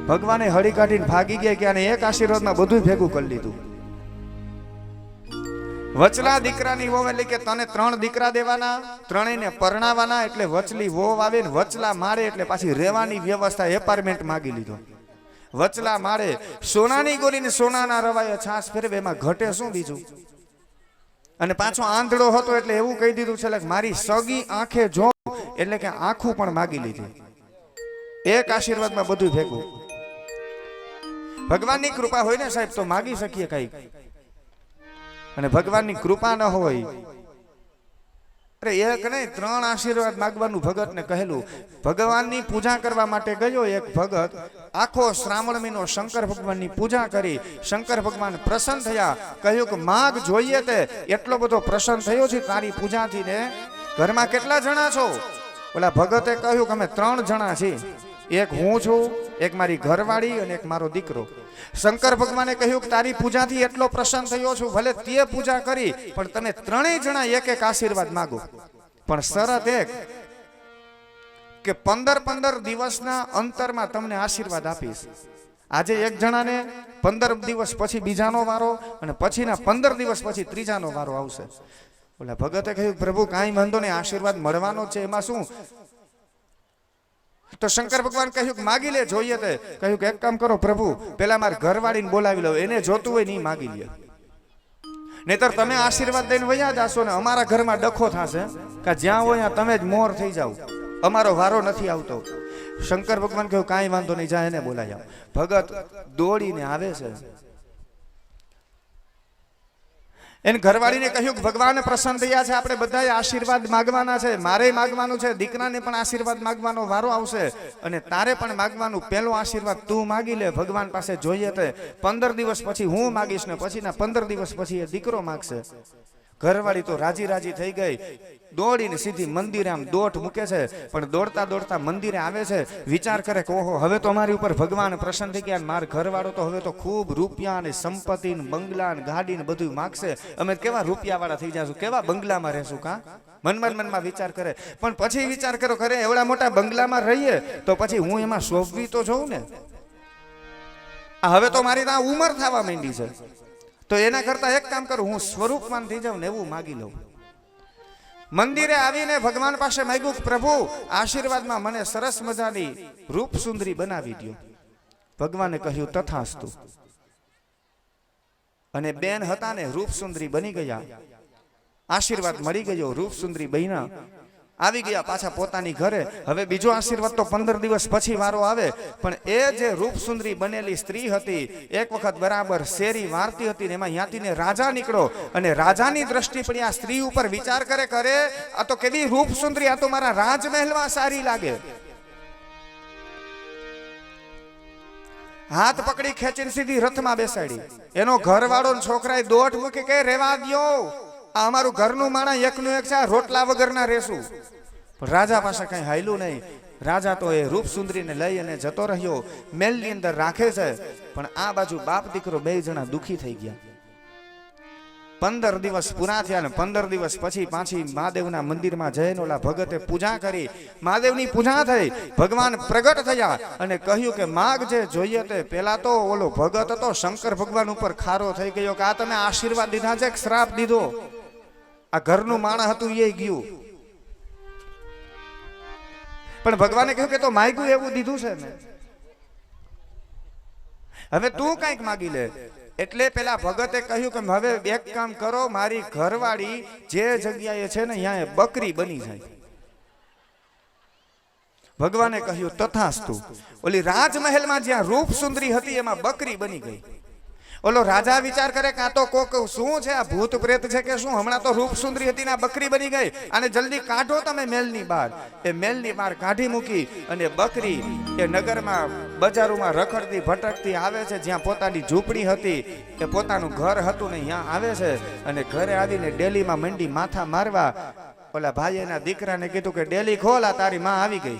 ભગવાને હળી કાઢીને ભાગી ગયા કે આને એક આશીર્વાદમાં બધું ભેગું કરી લીધું. વચલા દીકરાની વહુ એટલે કે તને 3 દીકરા દેવાના, ત્રણેયને પરણાવવાના, એટલે વચલી વહુ આવે ને વચલા મારે એટલે પાછી રહેવાની વ્યવસ્થા એપાર્ટમેન્ટ માગી લીધો. વચલા મારે સોનાની ગોરીને સોનાના રવાય છાસ ફેરવે, એમાં ઘટે શું બીજું? અને પાછો આંધળો હતો એટલે એવું કહી દીધું છે કે મારી સગી આંખે જો, એટલે કે આંખું પણ માગી લીધી. એક આશીર્વાદમાં બધું ભેગું. ભગવાનની કૃપા હોય ને સાહેબ તો માગી શકીએ કઈક, અને ભગવાનની કૃપા ન હોય, અરે એક નહીં 3 આશીર્વાદ માગવાનું ભગતને કહેલું. ભગવાનની પૂજા કરવા માટે ગયો એક ભગત, આખો શ્રાવણ મહિનો શંકર ભગવાનની પૂજા કરી. શંકર ભગવાન પ્રસન્ન થયા, કહ્યું કે માગ જોઈએ તે, એટલો બધો પ્રસન્ન થયો છે તારી પૂજાથી ને. ઘરમાં કેટલા જણા છો? ઓલા ભગતે કહ્યું કે અમે 3 જણા છીએ, એક હું છું, એક મારી ઘરવાળી અને એક મારો દીકરો. શંકર ભગવાને કહ્યું કે તારી પૂજાથી એટલો પ્રસન્ન થયો છું, ભલે તે પૂજા કરી, પણ તમે 3 જણા એક એક આશીર્વાદ માગો, પણ શરત એક કે 15 દિવસના અંતરમાં તમને આશીર્વાદ આપીશ. આજે એક જણાને 15 દિવસ પછી બીજાનો વારો, અને પછીના 15 દિવસ પછી ત્રીજાનો વારો આવશે. ઓલા ભગતે કહ્યું પ્રભુ કાંઈ વાંધો નહીં, આશીર્વાદ મળવાનો છે, એમાં શું? તો શંકર ભગવાન કહ્યું કે માગી લે, જોઈએ તે. કહ્યું કે એક કામ કરો પ્રભુ, પેલા મારે ઘરવાળીને બોલાવી લો, એને જોતું હોય નહીં માગી લે, નહીતર તમે આશીર્વાદ દઈને વયા જાશો ને અમારા ઘરમાં ડખો થશે કે જ્યાં હોય ત્યાં તમે જ મોર થઈ જાવ, અમારો વારો નથી આવતો. શંકર ભગવાન કહ્યું કાંઈ વાંધો નહીં, જા એને બોલાવી આવ. ભગત દોડીને આવે છે. એને ઘરવાળીને કહ્યું કે ભગવાન પ્રસન્ન થયા છે, આપણે બધાએ આશીર્વાદ માગવાના છે, મારે માગવાનું છે, દીકરાને પણ આશીર્વાદ માગવાનો વારો આવશે, અને તારે પણ માગવાનું. પહેલો આશીર્વાદ તું માગી લે, ભગવાન પાસે જોઈએ તે 15 દિવસ પછી હું માગીશ ને પછીના 15 દિવસ પછી એ દીકરો માગશે. ઘરવાળી તો રાજી રાજી થઈ ગઈ, દોડીને સીધી મંદિરે આમ દોટ મૂકે છે. પણ દોડતા દોડતા મંદિરે આવે છે, વિચાર કરે કે ઓહો હવે તો મારી ઉપર ભગવાન પ્રસન્ન થઈ ગયા, માર ઘરવાળો તો હવે તો ખૂબ રૂપિયા ને સંપત્તિ ને બંગલા ને ગાડી ને બધું માગશે, અમે કેવા રૂપિયા વાળા થઈ જશું, કેવા બંગલામાં રહેશું. કા મનમાં વિચાર કરે, પણ પછી વિચાર કરો ખરે એવડા મોટા બંગલામાં રહીએ તો પછી હું એમાં શોભવી તો જોઉં ને. હવે તો મારી ત્યાં ઉંમર થવા માંડી છે, તો એના કરતા એક કામ કરું, હું સ્વરૂપવાન થઈ જાઉં ને એવું માગી લઉં. મંદિરે આવીને ભગવાન પાસે માંગ્યું કે પ્રભુ આશીર્વાદમાં મને સરસ મજાની રૂપ સુંદરી બનાવી દો. ભગવાને કહ્યું તથાસ્તુ. અને બેન હતા ને રૂપ સુંદરી બની ગયા, આશીર્વાદ મળી ગયો, રૂપ સુંદરી બન્યા, આવી ગયા પાછા પોતાની ઘરે. હવે બીજો આશીર્વાદ તો 15 દિવસ પછી વારો આવે. પણ એ જે રૂપ સુંદરી બનેલી સ્ત્રી હતી, એક વખત બરાબર શેરી વારતી હતી ને એમાં ત્યાંથી રાજા નીકળો, અને રાજાની દ્રષ્ટિ પડી આ સ્ત્રી ઉપર. વિચાર કરે આ તો કેવી રૂપ સુંદરી, આ તો મારા રાજમહેલમાં સારી લાગે. હાથ પકડી ખેંચીને સીધી રથમાં બેસાડી. એનો ઘરવાળો છોકરાએ દોટ મૂકી કે રેવા દ્યો, આ અમારું ઘરનું માણા એકનું એક છે, રોટલા વગરના રહેશું. પણ રાજા પાસે કઈ હાયલું નહીં. રાજા તો એ રૂપ સુંદરીને લઈ અને જતો રહ્યો, મહેલની અંદર રાખે છે. પણ આ બાજુ બાપ દીકરો 2 જણા દુખી થઈ ગયા. 15 દિવસ પૂરા થયા ને 15 દિવસ પછી પાછી મહાદેવના મંદિરમાં જઈને ઓલા ભગતે પૂજા કરી. મહાદેવની પૂજા થઈ, ભગવાન પ્રગટ થયા અને કહ્યું કે માગ જે જોઈએ તે. પેલા તો ઓલો ભગત હતો શંકર ભગવાન ઉપર ખારો થઈ ગયો કે આ તમે આશીર્વાદ દીધા છે કે શ્રાપ દીધો, આ ઘરનું માણસ હતું એ ગયું. પણ ભગવાને કહ્યું કે તો માગ્યું એવું દીધું છે ને, હવે તું કઈક માગી લે. એટલે પેલા ભગતે કહ્યું કે હવે એક કામ કરો, મારી ઘરવાળી જે જગ્યાએ છે ને ત્યાં બકરી બની જાય. ભગવાને કહ્યું તથાસ્તુ. ઓલી રાજમહેલમાં જ્યાં રૂપ સુંદરી હતી એમાં બકરી બની ગઈ. ઓલો રાજા વિચાર કરે કે આ તો કોક શું છે, આ ભૂત પ્રેત છે કે શું? હમણાં તો રૂપ સુંદરી હતી ને બકરી બની ગઈ, અને જલ્દી કાઢો તમે મેલની બહાર. એ મેલની બહાર કાઢી મૂકી, અને બકરી એ નગરમાં બજારોમાં રખડતી ભટકતી આવે છે. જ્યાં પોતાની ઝૂંપડી હતી, એ પોતાનું ઘર હતું ને ત્યાં આવે છે, અને ઘરે આવીને ડેલીમાં મંડી માથા મારવા. ઓલા ભાઈ એના દીકરાને કીધું કે ડેલી ખોલ, આ તારી માં આવી ગઈ.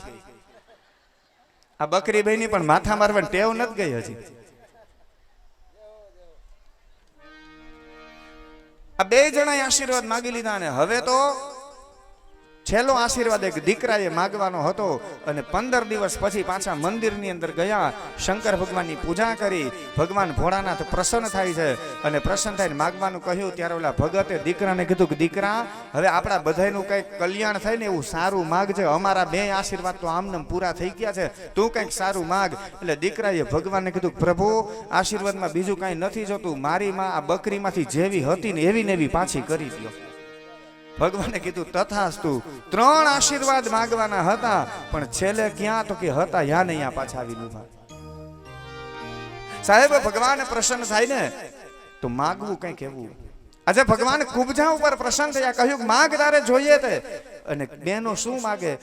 આ બકરી બહેની પણ માથા મારવાની ટેવ નથી ગઈ હજી. આ 2 જણાએ આશીર્વાદ માગી લીધા, ને હવે તો છેલ્લો આશીર્વાદ એક દીકરાએ માગવાનો હતો અને 15 દિવસ પછી પાછા મંદિરની અંદર ગયા, શંકર ભગવાનની પૂજા કરી, ભગવાન ભોળાનાથ પ્રસન્ન થાય છે અને પ્રસન્ન થઈને માગવાનું કહ્યું. ત્યારે ઓલા ભગતે દીકરાને કીધું કે દીકરા, હવે આપણા બધાયનું કંઈક કલ્યાણ થાય ને એવું સારું માગજે, અમારા 2 આશીર્વાદ તો આમને પૂરા થઈ ગયા છે, તું કંઈક સારું માગ. એટલે દીકરાએ ભગવાનને કીધું, પ્રભુ આશીર્વાદમાં બીજું કાંઈ નથી જોતું, મારી માં આ બકરીમાંથી જેવી હતી ને એવી ને એવી પાછી કરી દો. ભગવાને કીધું તથાસ્તુ. 3 આશીર્વાદ માંગવાના હતા, પણ છેલ્લે ક્યાં તો કે હતા યા ને યા પાછા આવીને ઉભા. સાહેબ ભગવાન પ્રસન્ન થાય ને તો માગવું કંઈક એવું. આજે ભગવાન કુબજા ઉપર પ્રસન્ન થયા, કહ્યું માગ તારે જોઈએ તે. અને બેનો શું માગે?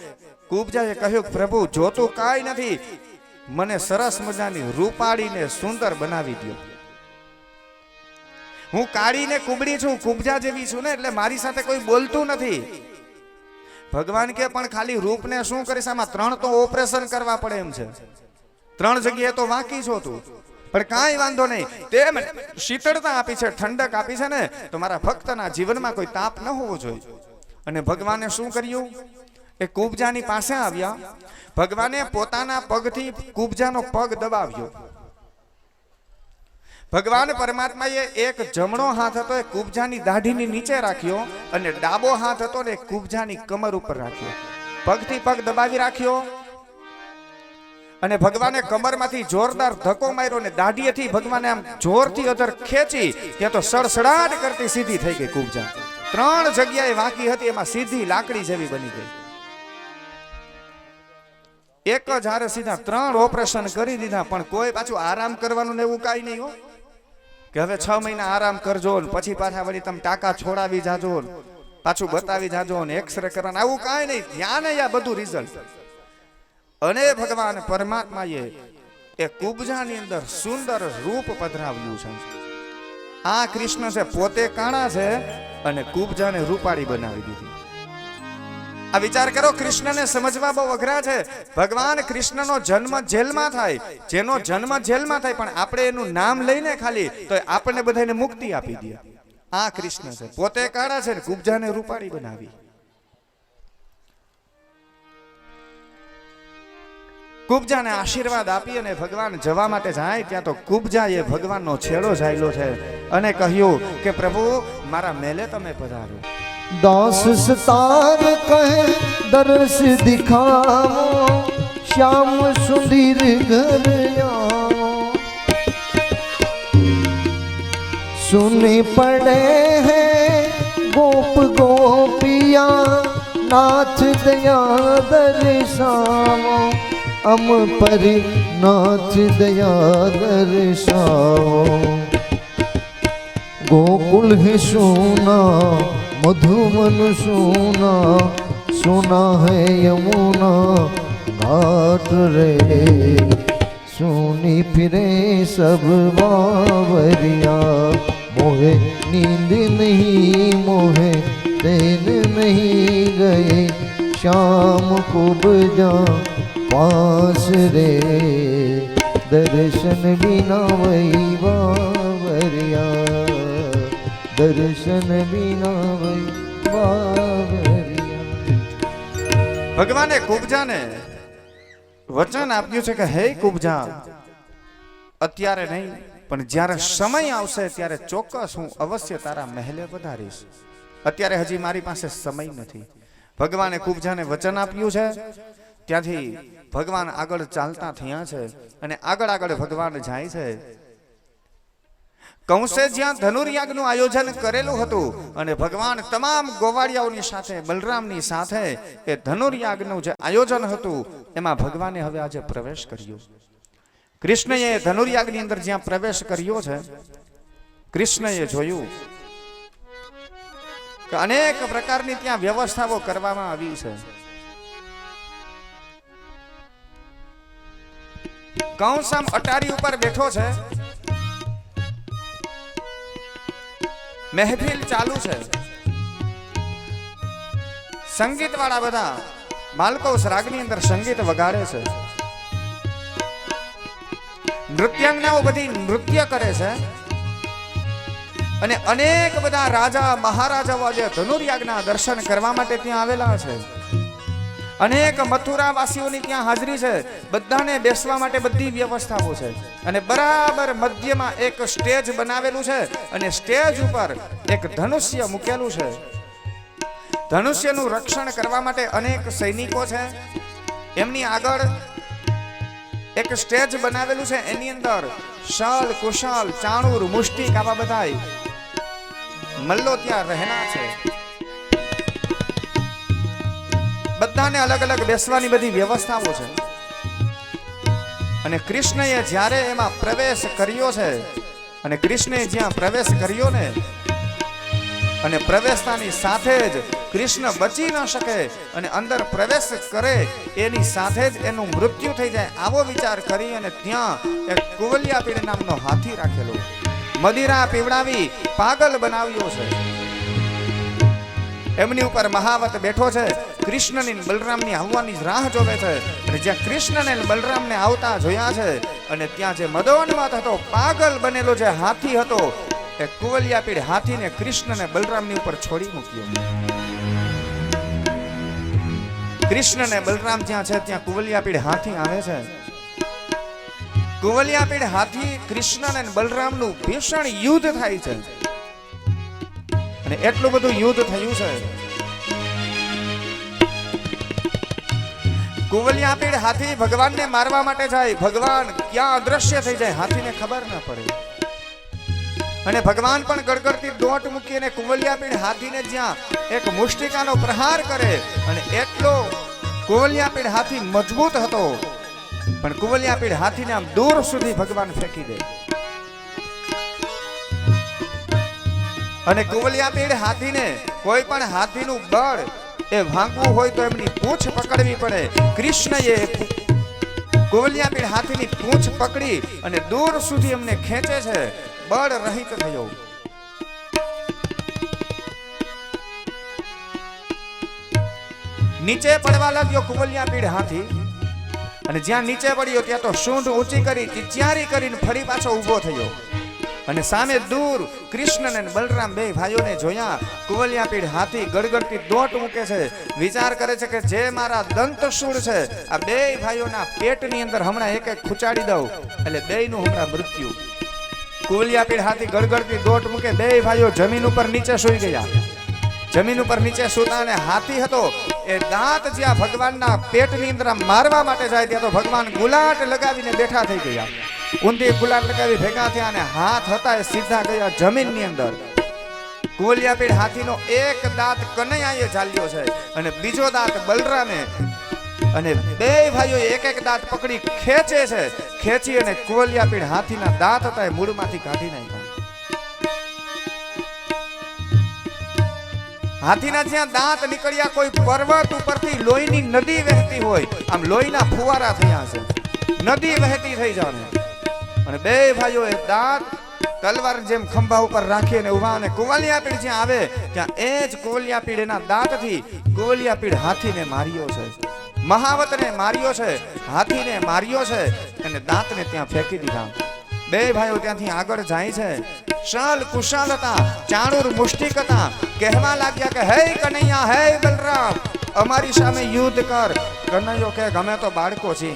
કુબજાએ કહ્યું પ્રભુ જોતું કાંઈ નથી, મને સરસ મજાની રૂપાળીને સુંદર બનાવી દો. હું કાળી ને કુબડી છું, કુબજા જેવી છું ને, એટલે મારી સાથે કોઈ બોલતું નથી. ભગવાન કે પણ ખાલી રૂપને શું કરીશ? આમાં 3 તો ઓપરેશન કરવા પડે એમ છે, 3 જગ્યાએ તો વાંકી છો તું, પણ કાંઈ વાંધો નહીં. તે શીતળતા આપી છે, ઠંડક આપી છે ને, તો મારા ભક્તના જીવનમાં કોઈ તાપ ન હોવો જોઈએ. અને ભગવાને શું કર્યું? એ કુબજાની પાસે આવ્યા, ભગવાને પોતાના પગથી કુબજાનો પગ દબાવ્યો. ભગવાન પરમાત્માએ એક જમણો હાથ હતો એ કુબજાની દાઢીની નીચે રાખ્યો અને ડાબો હાથ હતો ને કુબજાની કમર ઉપર રાખ્યો. પગથી પગ દબાવી રાખ્યો અને ભગવાને કમરમાંથી જોરદાર ધક્કો માર્યો ને દાઢીએથી ભગવાને આમ જોરથી અધર ખેંચી, ત્યાં તો સડસડાટ કરતી સીધી થઈ ગઈ કુબજા. 3 જગ્યાએ વાંકી હતી, એમાં સીધી લાકડી જેવી બની ગઈ. એક જ હારે સીધા 3 ઓપરેશન કરી દીધા, પણ કોઈ પાછું આરામ કરવાનું ને એવું કાંઈ નહીં હો, કે હવે 6 મહિના આરામ કરજો ને પછી પાછા વળી તમે ટાંકા છોડાવી જાજો ને પાછું બતાવી જાજો ને એક્સરે કરવાના, આવું કાંઈ નહીં. ત્યાં ને આ બધું રિઝલ્ટ. અને ભગવાન પરમાત્માએ એ કુબજાની અંદર સુંદર રૂપ પધરાવ્યું છે. આ કૃષ્ણ છે, પોતે કાણા છે અને કુબજાને રૂપાળી બનાવી દીધી. આ વિચાર કરો, કૃષ્ણને સમજવા બહુ અઘરા છે. ભગવાન કૃષ્ણનો જન્મ જેલમાં થાય, જેનો જન્મ જેલમાં થાય, પણ આપણે એનું નામ લઈને ખાલી તો આપણને બધાને મુક્તિ આપી દે. આ કૃષ્ણ છે, પોતે કાળા છે ને કુબજાને રૂપાળી બનાવી. કુબજાને આશીર્વાદ આપી અને ભગવાન જવા માટે જાય, ત્યાં તો કુબજાએ ભગવાનનો છેડો ઝાલ્યો છે અને કહ્યું કે પ્રભુ મારા મેલે તમે પધારો.
दास सतार कहे दरस दिखाओ, श्याम सुंदर घर आओ, सुने पड़े हैं गोप गोपिया, नाथ दया दर्शाओ, अम पर नाथ दया दर्शाओ, गोकुल है सोना मधुमन सोना, सोना है यमुना घाट रे, सोनी फिरे सब बावरिया, मोहे नींद नहीं मोहे चैन नहीं गए, श्याम कुबजा पास रे, दर्शन बिना वही बावरिया, दर्शन बिना वही बावरिया.
ભગવાને કુબજાને વચન આપ્યું છે કે હે કુબજા, અત્યારે નહીં પણ જ્યારે સમય આવશે ત્યારે ચોક્કસ હું અવશ્ય તારા મહેલે વધારીશ. અત્યારે હજી મારી પાસે સમય નથી. ભગવાને કુબજાને વચન આપ્યું છે. ત્યાંથી ભગવાન આગળ ચાલતા થયા છે અને આગળ આગળ ભગવાન જાય છે. કંસે જ્યાં ધનુર્યાગનું આયોજન કરેલું હતું અને ભગવાન તમામ ગોવાળિયાઓની સાથે બલરામની સાથે એ ધનુર્યાગનું જે આયોજન હતું એમાં ભગવાને હવે આજે પ્રવેશ કર્યો. કૃષ્ણએ ધનુર્યાગની અંદર જ્યાં પ્રવેશ કર્યો છે, કૃષ્ણએ જોયું કે અનેક પ્રકારની ત્યાં વ્યવસ્થાઓ કરવામાં આવી છે. કંસ આમ અટારી ઉપર બેઠો છે, મહેફિલ ચાલુ છે, સંગીત વાળા બધા બાળકો રાગની અંદર સંગીત વગાડે છે, નૃત્યાંગનાઓ બધી નૃત્ય કરે છે. અને અનેક બધા રાજા મહારાજાઓ આજે ધનુર્યાગના દર્શન કરવા માટે ત્યાં આવેલા છે. અનેક મથુરા વાસીઓની ત્યાં હાજરી છે. બધાને બેસવા માટે બધી વ્યવસ્થાઓ છે. અને બરાબર મધ્યમાં એક સ્ટેજ બનાવેલું છે અને સ્ટેજ ઉપર એક ધનુષ્ય મૂકેલું છે. ધનુષ્યનું રક્ષણ કરવા માટે અનેક સૈનિકો છે. એમની આગળ એક સ્ટેજ બનાવેલું છે. એની અંદર શાલ, કુશાલ, ચાણૂર, મુષ્ટિક આવા બધા મલ્લો ત્યાં રહેના છે. બધાને અલગ અલગ બેસવાની બધી વ્યવસ્થાઓ છે. અને કૃષ્ણએ જ્યારે એમાં પ્રવેશ કર્યો છે અને કૃષ્ણએ જ્યાં પ્રવેશ કર્યો ને અને પ્રવેશતાની સાથે જ કૃષ્ણ બચી ન શકે અને અંદર પ્રવેશ કરે એની સાથે જ એનું મૃત્યુ થઈ જાય આવો વિચાર કરી અને ત્યાં એક કુવલિયાપીડ નામનો હાથી રાખેલો, મદિરા પીવડાવી પાગલ બનાવ્યો છે. એમની ઉપર મહાવત બેઠો છે. કૃષ્ણની બલરામની આવવાની રાહ જોવે છે. અને જ્યાં કૃષ્ણને બલરામને આવતા જોયા છે અને ત્યાં જે મદોન્મત હતો, પાગલ બનેલો જે હાથી હતો, એ કુવલિયાપીડ હાથીને કૃષ્ણને બલરામની ઉપર છોડી મૂક્યો. કૃષ્ણને બલરામ જ્યાં છે ત્યાં કુવલિયાપીડ હાથી આવે છે. કુવલિયાપીડ હાથી કૃષ્ણ અને બલરામનું ભીષણ યુદ્ધ થાય છે. અને એટલું બધું યુદ્ધ થયું છે. કુવલિયાપીડ હાથી ભગવાનને મારવા માટે જાય. ભગવાન ક્યાં અદ્રશ્ય થઈ જાય, હાથીને ખબર ન પડે. અને ભગવાન પણ ગડગડતી દોટ મૂકીને કુવલિયાપીડ હાથીને જ્યાં એક મુષ્ટિકાનો પ્રહાર કરે અને એટલો કુવલિયાપીડ હાથી મજબૂત હતો પણ કુવલિયાપીડ હાથીને આમ દૂર સુધી ભગવાન ફેંકી દે. અને કુવલિયાપીડ હાથીને કોઈ પણ હાથીનું બળ એ ભાંગવું હોય તો એમની પૂંછ પકડવી પડે. કૃષ્ણએ કુવલિયાપીડ હાથીની પૂંછ પકડી અને દૂર સુધી એમને ખેંચે છે. બળ રહિત થયો. નીચે પડવા લાગ્યો કુવલિયાપીડ હાથી અને જ્યાં નીચે પડ્યો ત્યાં તો સૂંઢ ઊંચી કરી ચિચિયારી કરીને ફરી પાછો ઊભો થયો. અને સામે દૂર કૃષ્ણ અને બલરામ બે ભાઈઓને જોયા. કુવલિયાપીડ હાથી ગડગડતી દોટ મૂકે છે. વિચાર કરે છે કે જે મારા દંતશૂળ છે આ બે ભાઈઓના પેટની અંદર હમણાં એક એક ખૂંચાડી દઉં એટલે બેયનું હમણાં મૃત્યુ. કુવલિયાપીડ હાથી ગડગડતી દોટ મૂકે. બે ભાઈઓ જમીન ઉપર નીચે સૂઈ ગયા. જમીન ઉપર નીચે સૂતા અને હાથી હતો એ દાંત જ્યાં ભગવાનના પેટની અંદર મારવા માટે જાય ત્યાં તો ભગવાન ગુલાટ લગાવીને બેઠા થઈ ગયા. ઊંધી ગુલાટ લગાવી ભેગા થયા અને હાથ હતા એ સીધા ગયા જમીનની અંદર. કુવલિયાપીડ હાથીનો એક દાંત કનૈયાએ ઝાલ્યો છે અને બીજો દાંત બલરામે. અને બે ભાઈઓ એક એક દાંત પકડી ખેંચે છે. ખેંચી અને કુવલિયાપીડ હાથીના દાંત હતા એ મૂળમાંથી કાઢી નાખ્યા. હાથીના જ્યાં દાંત નીકળ્યા કોઈ પર્વત ઉપરથી લોહીની નદી વહેતી હોય આમ લોહીના ફુવારા થયા છે. નદી વહેતી થઈ જાણે. અને બે ભાઈઓ એ દાંત તલવાર જેમ ખંભા ઉપર રાખીને ઉભા અને કુવલિયાપીડ જ્યાં આવે ત્યાં એ જ કુવલિયાપીડ એના દાંતથી કુવલિયાપીડ હાથીને માર્યો છે. મહાવતને માર્યો છે, હાથીને માર્યો છે અને દાંતને ત્યાં ફેંકી દીધા. બે ભાઈઓ ત્યાંથી આગળ જાય છે. શાલ કુશાલ હતા, ચાણૂર મુષ્ટિક હતા. કહેવા લાગ્યા કે હે કનૈયા, હે બલરામ, અમારી સામે યુદ્ધ કર. કનૈયો કે અમે તો બાળકો છીએ,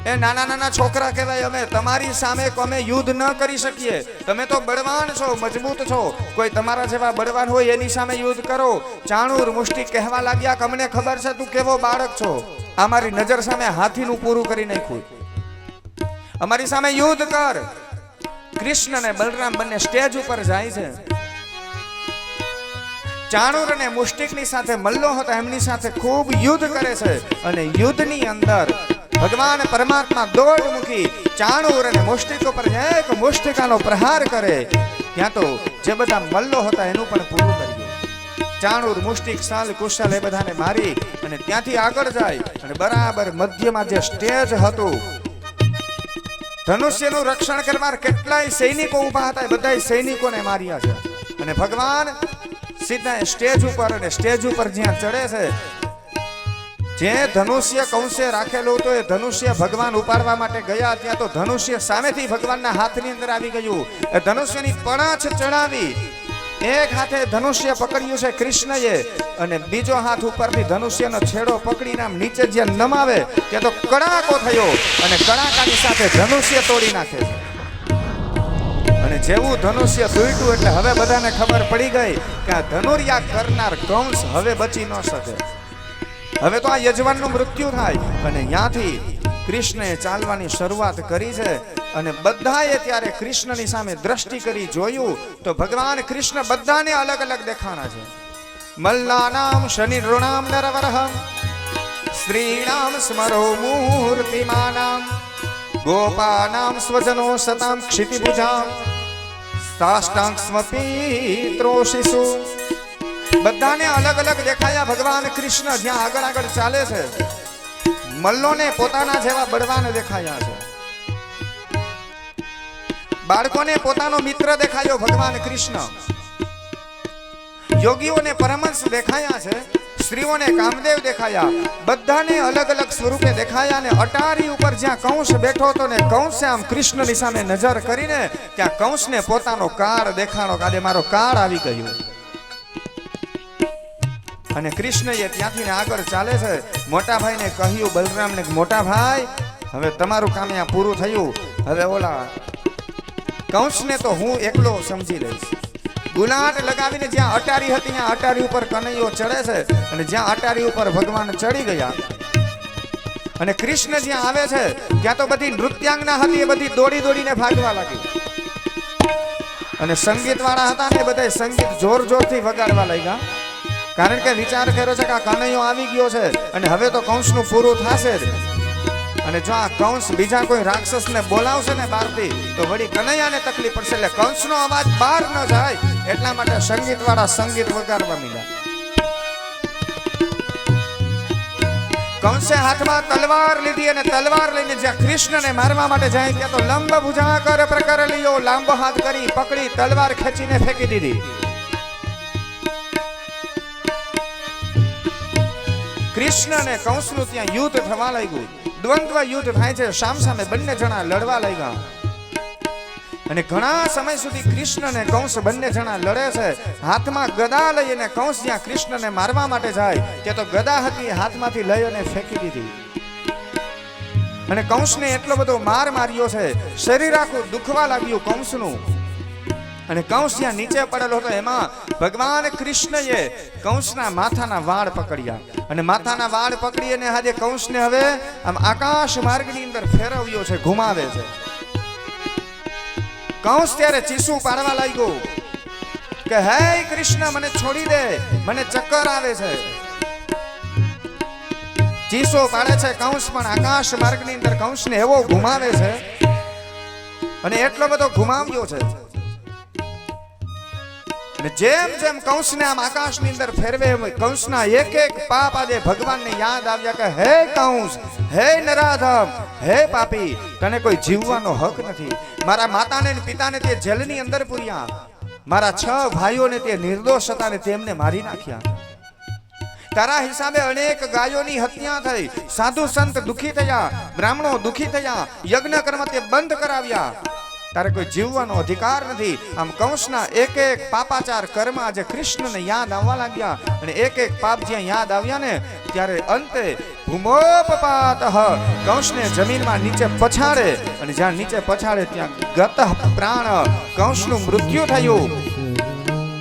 એ નાના નાના છોકરા કહેવાય. અમે તમારી સામે અમે યુદ્ધ ન કરી શકીએ. તમે તો બળવાન છો, મજબૂત છો. કોઈ તમારા જેવા બળવાન હોય એની સામે યુદ્ધ કરો. ચાણૂર મુષ્ટિક કહેવા લાગ્યા કે અમને ખબર છે તું કેવો બાળક છો. અમારી નજર સામે હાથીનું પૂરું કરી નાખ્યું. અમારી સામે યુદ્ધ કર. કૃષ્ણ અને બલરામ બંને સ્ટેજ ઉપર જાય છે. ચાણૂર અને મુષ્ટિકની સાથે મલ્લો હતા, એમની સાથે ખૂબ યુદ્ધ કરે છે. અને યુદ્ધની અંદર ભગવાન પરમાત્મા દોડ મૂકી ચાણૂર અને મુષ્ટિક ઉપર એક મુષ્ટિકાનો પ્રહાર કરે. ત્યાં તો જે બધા મલ્લો હતા એનું પણ પૂરું કર્યું. ચાણૂર મુષ્ટિક શાલ કુશાલ એ બધાને મારી અને ત્યાંથી આગળ જાય અને બરાબર મધ્યમાં જે સ્ટેજ હતું ધનુષ્યનું રક્ષણ કરવા કેટલાય સૈનિકો ઊભા હતા. બધા સૈનિકોને માર્યા છે. અને ભગવાન સીધા સ્ટેજ ઉપર અને સ્ટેજ ઉપર જ્યાં ચડે છે જે ધનુષ્ય કંસે રાખેલું હતું એ ધનુષ્ય ભગવાન ઉપાડવા માટે ગયા, ત્યાં તો ધનુષ્ય સામેથી ભગવાનના હાથની અંદર આવી ગયું. એ ધનુષ્યની પણાછ ચડાવી, એક હાથે ધનુષ્ય પકડ્યું છે કૃષ્ણએ, અને બીજો હાથ ઉપરથી ધનુષ્યનો છેડો પકડીને આમ નીચે જ્યાં નમાવે ત્યાં તો કડાકો થયો, અને કડાકાની સાથે ધનુષ્ય તોડી નાખે છે. અને જેવું ધનુષ્ય તૂટ્યું એટલે હવે બધાને ખબર પડી ગઈ કે આ ધનુર્યા કરનાર કંસ હવે બચી ન શકે. હવે તો આ યજમાનનું મૃત્યુ થાય. અને ત્યાંથી કૃષ્ણએ ચાલવાની શરૂઆત કરી છે. અને બધાએ ત્યારે કૃષ્ણની સામે દ્રષ્ટિ કરી જોયું તો ભગવાન કૃષ્ણ બધાને અલગ અલગ દેખાણા છે. મલ્લાનામ શનિ નૃણામ નરવરહમ સ્ત્રીણામ સ્મરો મૂર્તિમાનામ ગોપાનામ સ્વજનો સતામ ક્ષિતિભુજામ સાષ્ટાંગ સ્મપિત્રોષિષુ. બધાને અલગ અલગ દેખાયા ભગવાન કૃષ્ણ જ્યાં આગળ આગળ ચાલે છે. મલ્લોને પોતાના જેવા બળવાન દેખાયા છે, બાળકોને પોતાનો મિત્ર દેખાયો ભગવાન કૃષ્ણ, યોગીઓને પરમહંસ દેખાયા છે, સ્ત્રીઓને કામદેવ દેખાયા. બધાને અલગ અલગ સ્વરૂપે દેખાયા. અને અટારી ઉપર જ્યાં કંસ બેઠો હતો ને કંસે આમ કૃષ્ણની સામે નજર કરીને ત્યાં કંસને પોતાનો કાળ દેખાણો, કાલે મારો કાળ આવી ગયો. અને કૃષ્ણએ ત્યાંથી ને આગળ ચાલે છે. મોટા ભાઈને કહ્યું બલરામને, મોટા ભાઈ હવે તમારું કામ અહીંયા પૂરું થયું, હવે ઓલા કંસને તો હું એકલો સમજી લઈશ. ગુલાટ લગાવીને જ્યાં અટારી હતી ત્યાં અટારી ઉપર કનૈયો ચડે છે, અને જ્યાં અટારી ઉપર ભગવાન ચડી ગયા અને કૃષ્ણ જ્યાં આવે છે ત્યાં તો બધી નૃત્યાંગના હતી, એ બધી દોડી દોડીને ભાગવા લાગી. અને સંગીત વાળા હતા ને બધા સંગીત જોર જોરથી વગાડવા લાગ્યા, કારણ કે વિચાર કર્યો છે કે આ કનૈયો આવી ગયો છે અને હવે તો કંસનું પૂરું થશે જ. અને જો આ કંસ બીજા કોઈ રાક્ષસને બોલાવશે ને બહારથી તો વળી કનૈયાને તકલીફ પડશે. એટલે કંસનો અવાજ બહાર ન જાય એટલા માટે સંગીત વાળા સંગીત વગાડવા માંડ્યા. કંસે હાથમાં તલવાર લીધી અને તલવાર લઈને જ્યાં કૃષ્ણને મારવા માટે જાય ત્યાં તો લંબ ભુજા કર પ્રકર લ્યો, લાંબો હાથ કરી પકડી તલવાર ખેંચીને ફેંકી દીધી. કૃષ્ણ અને કંસનું ત્યાં યુદ્ધ થવા લાગ્યું, દ્વંદ્વ યુદ્ધ થાય છે, સામસામે બંને જણા લડવા લાગ્યા. અને ઘણા સમય સુધી કૃષ્ણ અને કંસ બંને જણા લડે છે. હાથમાં ગદા લઈને કંસ જ્યાં કૃષ્ણને મારવા માટે જાય ત્યાં તો ગદા હતી હાથમાંથી લઈ અને ફેંકી દીધી. અને કંસને એટલો બધો માર માર્યો છે, શરીર આખું દુખવા લાગ્યું કંસનું. અને કંસ જ્યાં નીચે પડેલો હતો એમાં ભગવાન કૃષ્ણએ કંસના માથાના વાળ પકડ્યા. અને માથાના વાળ પકડી અને આજે કંસને હવે આમ આકાશ માર્ગની અંદર ફેરવ્યો છે, ઘુમાવે છે. કંસ ત્યારે ચીસું પાડવા લાગ્યો કે હે કૃષ્ણ મને છોડી દે, મને ચક્કર આવે છે. ચીસો પાડે છે કંસ, પણ આકાશ માર્ગની અંદર કંસને એવો ઘુમાવે છે અને એટલો બધો ઘુમાવ્યો છે. અને જેમ જેમ કંસને આમ આકાશની અંદર ફેરવે કંસના એક એક પાપ આજે ભગવાનને યાદ આવ્યા કે હે કંસ, હે નરાધમ, હે પાપી, તને કોઈ જીવવાનો હક નથી. મારા માતાને ને પિતાને તે જેલની અંદર પૂર્યા, મારા 6 ભાઈઓને તે નિર્દોષ હતા ને તેમને મારી નાખ્યા. તારા હિસાબે અનેક ગાયોની હત્યા થઈ, સાધુ સંત દુખી થયા, બ્રાહ્મણો દુખી થયા, યજ્ઞ કર્મ તે બંધ કરાવ્યા. તારે કોઈ જીવવાનો અધિકાર નથી. આમ કંસના એક એક પાપાચાર કર્મ આજે કૃષ્ણને યાદ આવવા લાગ્યા. અને એક એક પાપ જ્યાં યાદ આવ્યા ને ત્યારે અંતે ભૂમોપપાતઃ કંસને જમીનમાં નીચે પછાડે. અને જ્યાં નીચે પછાડે ત્યાં ગત પ્રાણ કંસનું મૃત્યુ થયું.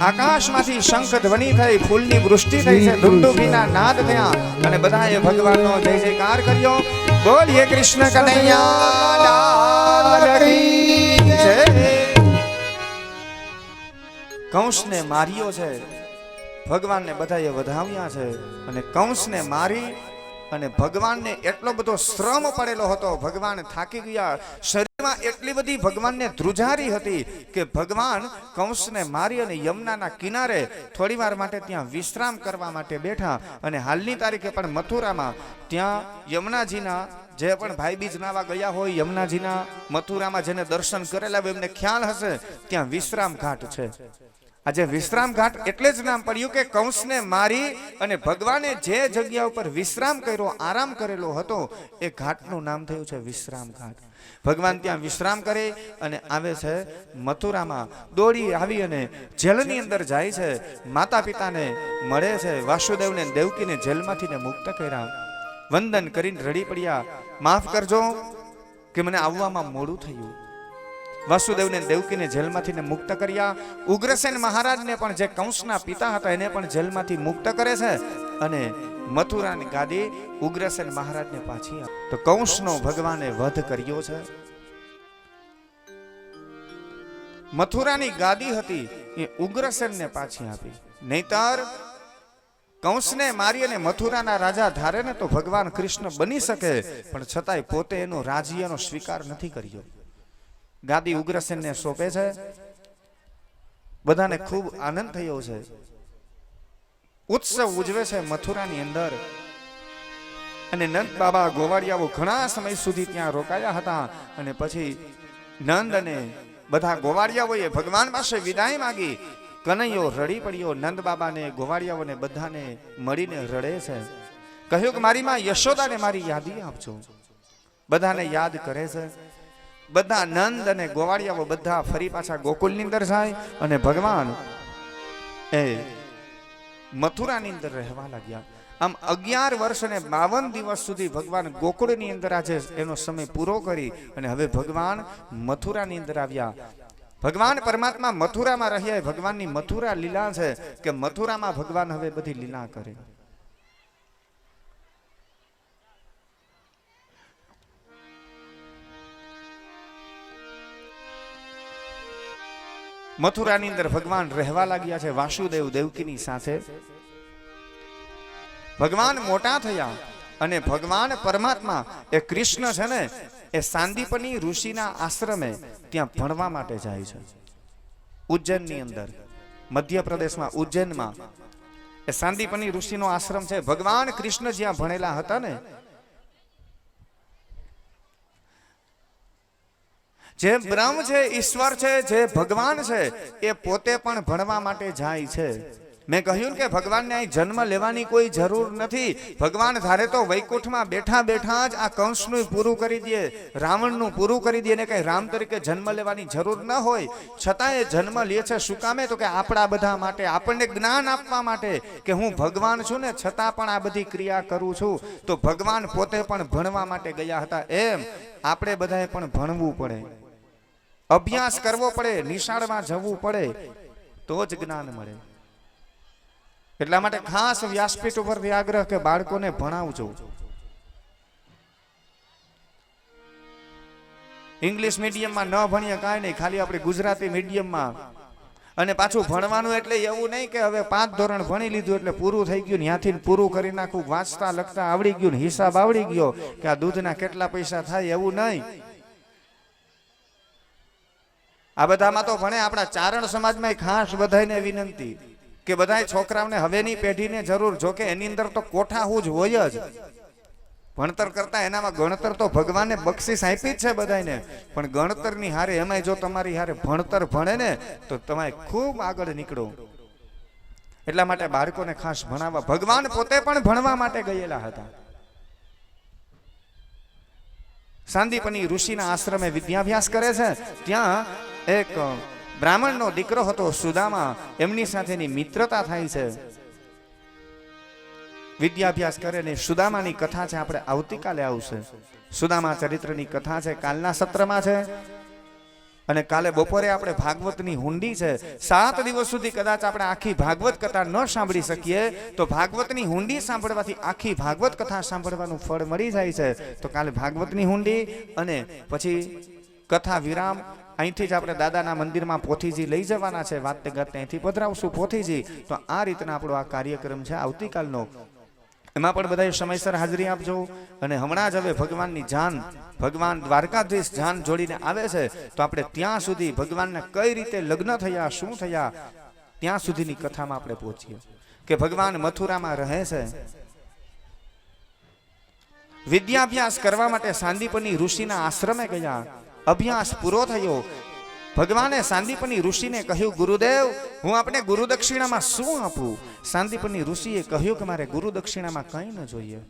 આકાશમાંથી શંખ ધ્વનિ થઈ, ફૂલની વૃષ્ટિ થઈ છે, દુંદુભીના નાદ થયા અને બધાએ ભગવાનનો જય જયકાર કર્યો. બોલીએ કૃષ્ણ કનૈયા લાલ કી જય. કંસને માર્યો છે, ભગવાનને બધાએ વધાવ્યા છે. અને કંસને મારી અને ભગવાનને એટલો બધો શ્રમ પડેલો હતો, ભગવાન થાકી ગયા, શરીરમાં એટલી બધી ભગવાનને ધ્રુજારી હતી કે ભગવાન કંસને મારી અને યમુનાના કિનારે થોડી વાર માટે ત્યાં વિશ્રામ કરવા માટે બેઠા. અને હાલની તારીખે પણ મથુરામાં ત્યાં યમુનાજીના જે પણ ભાઈ બીજ નાવા ગયા હોય, યમુનાજીના મથુરામાં જેને દર્શન કરેલા હોય એમને ખ્યાલ હશે, ત્યાં વિશ્રામ ઘાટ છે. આજે વિશ્રામ ઘાટ એટલે જ નામ પડ્યું કે કંસને મારી અને ભગવાને જે જગ્યા ઉપર વિશ્રામ કર્યો, આરામ કરેલો હતો, એ ઘાટનું નામ થયું છે વિશ્રામ ઘાટ. ભગવાન ત્યાં વિશ્રામ કરે અને આવે છે મથુરામાં. દોડી આવી અને જેલની અંદર જાય છે, માતા પિતાને મળે છે, વાસુદેવને દેવકીને જેલમાંથી મુક્ત કર્યા, વંદન કરીને રડી પડ્યા, માફ કરજો કે મને આવવામાં મોડું થયું. વાસુદેવને દેવકીને જેલમાંથી મુક્ત કર્યા. ઉગ્રસેન મહારાજને પણ, જે કંસના પિતા હતા, એને પણ જેલમાંથી મુક્ત કરે છે અને મથુરાની ગાદી ઉગ્રસેન મહારાજને પાછી આપે. તો કંસનો ભગવાને વધ કર્યો છે. મથુરાની ગાદી હતી એ ઉગ્રસેનને પાછી આપી. નહીતર કંસને મારી અને મથુરાના રાજા ધારે ને તો ભગવાન કૃષ્ણ બની શકે, પણ છતાંય પોતે એનો રાજ્યનો સ્વીકાર નથી કર્યો. ગાદી ઉગ્રસેનને સોંપે છે. બધાને ખૂબ આનંદ થયો છે, ઉત્સવ ઉજવે છે મથુરાની અંદર. અને નંદ બાબા ગોવાળિયાઓ ઘણા સમય સુધી ત્યાં રોકાયા હતા. અને પછી નંદ અને બધા ગોવાળિયાઓએ ભગવાન પાસે વિદાય માંગી. કનૈયો રડી પડ્યો. નંદ બાબાને, ગોવાળિયાઓને બધાને મળીને રડે છે. કહ્યું કે મારી માં યશોદાને મારી યાદી આપજો. બધાને યાદ કરે છે. બધા નંદ અને ગોવાળિયાઓ બધા ફરી પાછા ગોકુળની અંદર જાય અને ભગવાન એ મથુરાની અંદર રહેવા લાગ્યા. આમ 11 વર્ષ અને 52 દિવસ સુધી ભગવાન ગોકુળની અંદર આજે એનો સમય પૂરો કરી અને હવે ભગવાન મથુરાની અંદર આવ્યા. ભગવાન પરમાત્મા મથુરામાં રહ્યા. ભગવાનની મથુરા લીલા છે કે મથુરામાં ભગવાન હવે બધી લીલા કરે. મથુરાની અંદર ભગવાન રહેવા લાગ્યા છે વાસુદેવ દેવકીની સાથે. ભગવાન મોટા થયા અને ભગવાન પરમાત્મા એ કૃષ્ણ છે ને એ સાંદીપની ઋષિના આશ્રમે ત્યાં ભણવા માટે જાય છે. ઉજ્જૈનની અંદર, મધ્યપ્રદેશમાં ઉજ્જૈનમાં એ સાંદીપની ઋષિનો આશ્રમ છે. ભગવાન કૃષ્ણ જ્યાં ભણેલા હતા ને, જે બ્રહ્મ છે, ઈશ્વર છે, જે ભગવાન છે, એ પોતે પણ ભણવા માટે જાય છે. મેં કહ્યું કે ભગવાનને અહીં જન્મ લેવાની કોઈ જરૂર નથી. ભગવાન ધારે તો વૈકુંઠમાં બેઠા બેઠા જ આ કંસનું પૂરું કરી દે, રાવણનું પૂરું કરી દે, ને કઈ રામ તરીકે જન્મ લેવાની જરૂર ન હોય. છતાં એ જન્મ લે છે શું કામે? તો કે આપણા બધા માટે, આપણને જ્ઞાન આપવા માટે કે હું ભગવાન છું ને છતાં પણ આ બધી ક્રિયા કરું છું. તો ભગવાન પોતે પણ ભણવા માટે ગયા હતા. એમ આપણે બધાએ પણ ભણવું પડે, અભ્યાસ કરવો પડે, નિશાળમાં જવું પડે, તો જ જ્ઞાન મળે. એટલા માટે ખાસ વ્યાસપીઠ ઉપરથી આગ્રહ કે બાળકોને ભણાવજો. ઇંગ્લિશ મીડિયમમાં ન ભણીએ કાંઈ નહીં, ખાલી આપણે ગુજરાતી મીડિયમમાં. અને પાછું ભણવાનું એટલે એવું નહીં કે હવે 5 ધોરણ ભણી લીધું એટલે પૂરું થઈ ગયું, ત્યાંથી પૂરું કરી નાખું, વાંચતા લખતા આવડી ગયું, હિસાબ આવડી ગયો કે આ દૂધના કેટલા પૈસા થાય, એવું નહીં. આ બધામાં તો ભણે. આપણા ચારણ સમાજમાં ખાસ બધાને વિનંતી કે બધા છોકરાઓને હવેની પેઢીને જરૂર, જો કે એની અંદર તો કોઠાહું જ હોય જ. ભણતર કરતા એનામાં ગણતર તો ભગવાને બક્ષિસ આપી જ છે બધાને, પણ ગણતરની હારે એમાંય જો તમારી હારે ભણતર ભણે ને તો તમે ખૂબ આગળ નીકળો. એટલા માટે બાળકોને ખાસ ભણાવવા. ભગવાન પોતે પણ ભણવા માટે ગયેલા હતા. સાંદીપની ઋષિના આશ્રમે વિદ્યાભ્યાસ કરે છે. ત્યાં એક બ્રાહ્મણનો દીકરો હતો સુદામા, એમની સાથેની મિત્રતા થાય છે. વિદ્યાભ્યાસ કરે ને સુદામાની કથા છે, આપણે આવતીકાલે આવશે. સુદામા ચરિત્રની કથા છે, કાલના સત્રમાં છે. અને કાલે બપોરે આપણે ભાગવતની હુંડી છે. 7 દિવસ સુધી કદાચ આપણે આખી ભાગવત કથા ન સાંભળી શકીએ તો ભાગવતની હુંડી સાંભળવાથી આખી ભાગવત કથા સાંભળવાનું ફળ મળી જાય છે. તો કાલે ભાગવતની હુંડી અને પછી કથા વિરામ. અહીંથી જ આપણે દાદાના મંદિરમાં પોથીજી લઈ જવાના છે. વાતે ગાતે અહીંથી પધરાવશું પોથીજી. તો આ રીતના આપણો આ કાર્યક્રમ છે આવતીકાલનો. એમાં પણ બધાએ સમયસર હાજરી આપજો. અને હમણાં જ હવે ભગવાનની જાન, ભગવાન દ્વારકાધીશ જાન જોડીને આવે છે. તો આપણે ત્યાં સુધી ભગવાનને કઈ રીતે લગ્ન થયા, શું થયા, ત્યાં સુધીની કથામાં આપણે પહોંચીએ. કે ભગવાન મથુરામાં રહે છે. વિદ્યાભ્યાસ કરવા માટે સાંદીપની ઋષિના આશ્રમે ગયા. અભ્યાસ પૂરો થયો. ભગવાને સાંદીપની ઋષિને કહ્યું, ગુરુદેવ હું આપણે ગુરુ દક્ષિણામાં શું આપું? સાંદીપની ઋષિએ કહ્યું કે મારે ગુરુ દક્ષિણામાં કંઈ ન જોઈએ.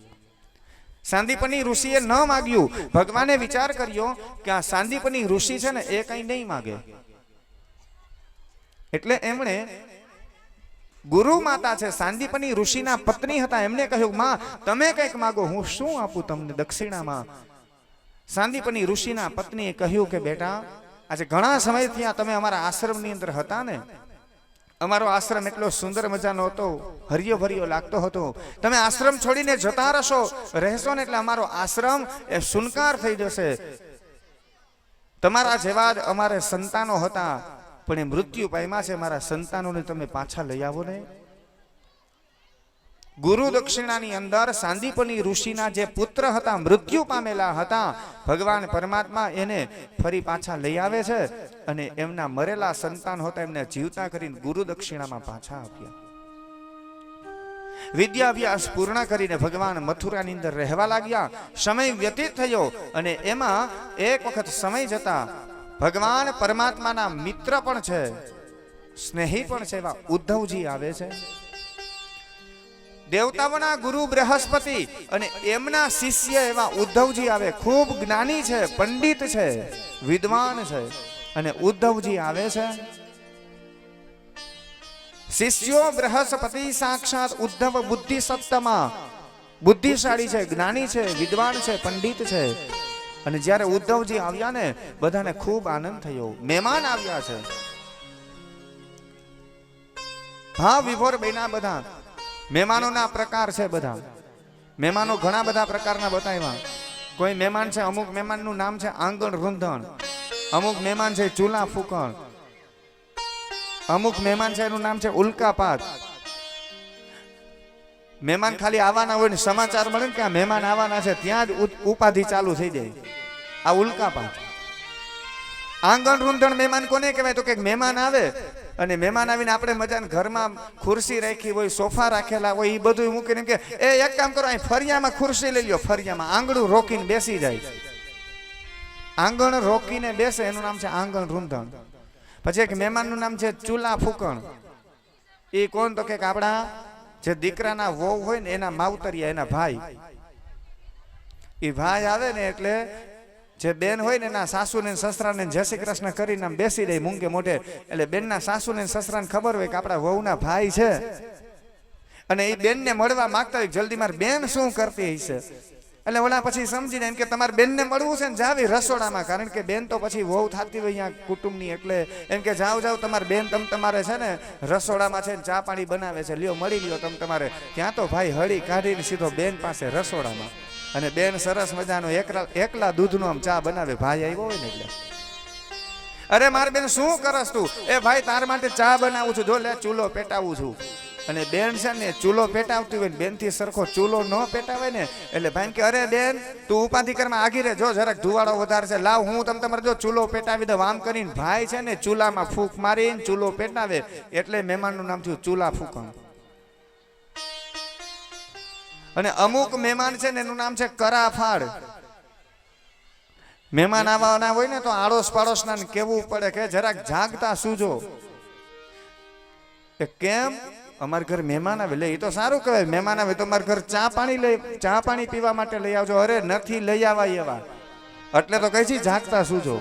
સાંદીપની ઋષિએ ન માગ્યું. ભગવાને વિચાર કર્યો કે આ સાંદીપની ઋષિ છે ને એ કંઈ નહીં માગે, એટલે એમણે ગુરુ માતા છે સાંદીપની ઋષિના પત્ની હતા, એમને કહ્યું, માં તમે કંઈક માગો, હું શું આપું તમને દક્ષિણામાં? સાંદીપની ઋષિના પત્નીએ કહ્યું કે બેટા, આજે ઘણા સમયથી આ તમે અમારા આશ્રમની અંદર હતા ને, અમારો આશ્રમ એટલો સુંદર મજાનો હતો, હરિયો ભરિયો લાગતો હતો. તમે આશ્રમ છોડીને જતા રહેશો ને એટલે અમારો આશ્રમ એ સુનકાર થઈ જશે. તમારા જેવા જ અમારે સંતાનો હતા, પણ એ મૃત્યુ પામ્યા છે. મારા સંતાનોને તમે પાછા લઈ આવો ને. ગુરુ દક્ષિણાની અંદર સાંદીપની ઋષિના જે પુત્ર હતા, મૃત્યુ પામેલા હતા, ભગવાન પરમાત્મા એને ફરી પાછા લઈ આવે છે અને એમના મરેલા સંતાન હતા એમને જીવતા કરીને ગુરુ દક્ષિણામાં પાછા આપ્યા. વિદ્યાભ્યાસ પૂર્ણ કરીને ભગવાન મથુરાની અંદર રહેવા લાગ્યા. સમય વ્યતીત થયો અને એમાં એક વખત સમય જતા ભગવાન પરમાત્માના મિત્ર પણ છે, સ્નેહી પણ છે, એવા ઉદ્ધવજી આવે છે. દેવતાઓના ગુરુ બૃહસ્પતિ અને એમના શિષ્ય એવા ઉદ્ધવજી આવે. ખૂબ જ્ઞાની છે, પંડિત છે, વિદ્વાન છે. અને ઉદ્ધવજી આવે છે. શિષ્યો બૃહસ્પતિ સાક્ષાત ઉદ્ધવ બુદ્ધિ સત્તમાં બુદ્ધિશાળી છે, જ્ઞાની છે, વિદ્વાન છે, પંડિત છે. અને જ્યારે ઉદ્ધવજી આવ્યા ને બધાને ખૂબ આનંદ થયો. મહેમાન આવ્યા છે, ભાવ વિભોર બન્યા બધા. મહેમાનોના પ્રકાર છે બધા. મહેમાનો ઘણા બધા પ્રકારના બતાવ્યા. કોઈ મહેમાન છે, અમુક મહેમાનનું નામ છે આંગણ રૂંધણ, અમુક મહેમાન છે ચૂલા ફૂકણ, અમુક મહેમાન છે એનું નામ છે ઉલ્કાપાત. મહેમાન ખાલી આવવાના હોય ને સમાચાર મળે ને કે આ મહેમાન આવવાના છે, ત્યાં જ ઉપાધિ ચાલુ થઈ જાય. આ ઉલ્કાપાત. આંગણ રૂંધણ મહેમાન કોને કહેવાય? તો કે મહેમાન આવે અને મહેમાન આવીને આપણે મજાને ઘરમાં ખુરશી રાખી હોય, સોફા રાખેલા હોય, એ બધું મૂકીને કે એ એક કામ કરો, અહીં ફરિયામાં ખુરશી લઈ લ્યો. ફરિયામાં આંગણું રોકીને બેસી જાય. આંગણ રોકીને બેસે એનું નામ છે આંગણ રૂંધણ. પછી એક મહેમાનનું નામ છે ચૂલા ફૂકણ. એ કોણ? તો કે આપણા જે દીકરાના વહુ હોય ને એના માવતરિયા, એના ભાઈ. એ ભાઈ આવે ને એટલે જે બેન હોય ને એના સાસુને સસરાને જય શ્રી કૃષ્ણ કરીને આમ બેસી દે મૂંગે મોઢે. એટલે બેનના સાસુને સસરાને ખબર હોય કે આપણા વહુના ભાઈ છે અને એ બેનને મળવા માંગતા હોય, જલ્દી મારી બેન શું કરતી હશે. એટલે ઓલા પછી સમજી જાય કે તમારે બેનને મળવું છે ને જાવી રસોડામાં, કારણ કે બેન તો પછી વહુ થતી હોય અહીંયા કુટુંબની. એટલે એમ કે જાઓ તમારે બેન તમારે છે ને રસોડામાં છે ને ચા પાણી બનાવે છે, લ્યો મળી લ્યો તમારે. ત્યાં તો ભાઈ હળી કાઢીને સીધો બેન પાસે રસોડામાં, અને બેન સરસ મજાનો એકલા દૂધનો આમ ચા બનાવે. ભાઈ આવ્યો હોય ને એટલે, અરે મારી બેન શું કરસ તું? એ ભાઈ તાર માટે ચા બનાવું છું, જો લે ચૂલો પેટાવું છું. અને બેન છે ને ચૂલો પેટાવતી હોય ને બેનથી સરખો ચૂલો ન પેટાવે ને એટલે ભાઈ કે અરે બેન તું ઉપાધિ કરમાં આગી રે, જો જરાક ધુવાડો વધારે છે, લાવ હું તમારે જો ચૂલો પેટાવી દઉં. આમ કરીને ભાઈ છે ને ચૂલામાં ફૂંક મારીને ચૂલો પેટાવે. એટલે મહેમાનનું નામ થયું ચૂલા ફૂકણ. અને અમુક મહેમાન છે ને એનું નામ છે કરાફાડ. મહેમાન આવવાના હોય ને તો આડોશ પાડોશના કેવું પડે કે જરાક જાગતા સૂજો. કેમ? અમારા ઘર મહેમાન આવે. લે એ તો સારું કહેવાય, મહેમાન આવે તો અમારા ઘર ચા પાણી પીવા માટે લઈ આવજો. અરે નથી લઈ આવાય એવા, એટલે તો કઈ છે જાગતા સૂજો.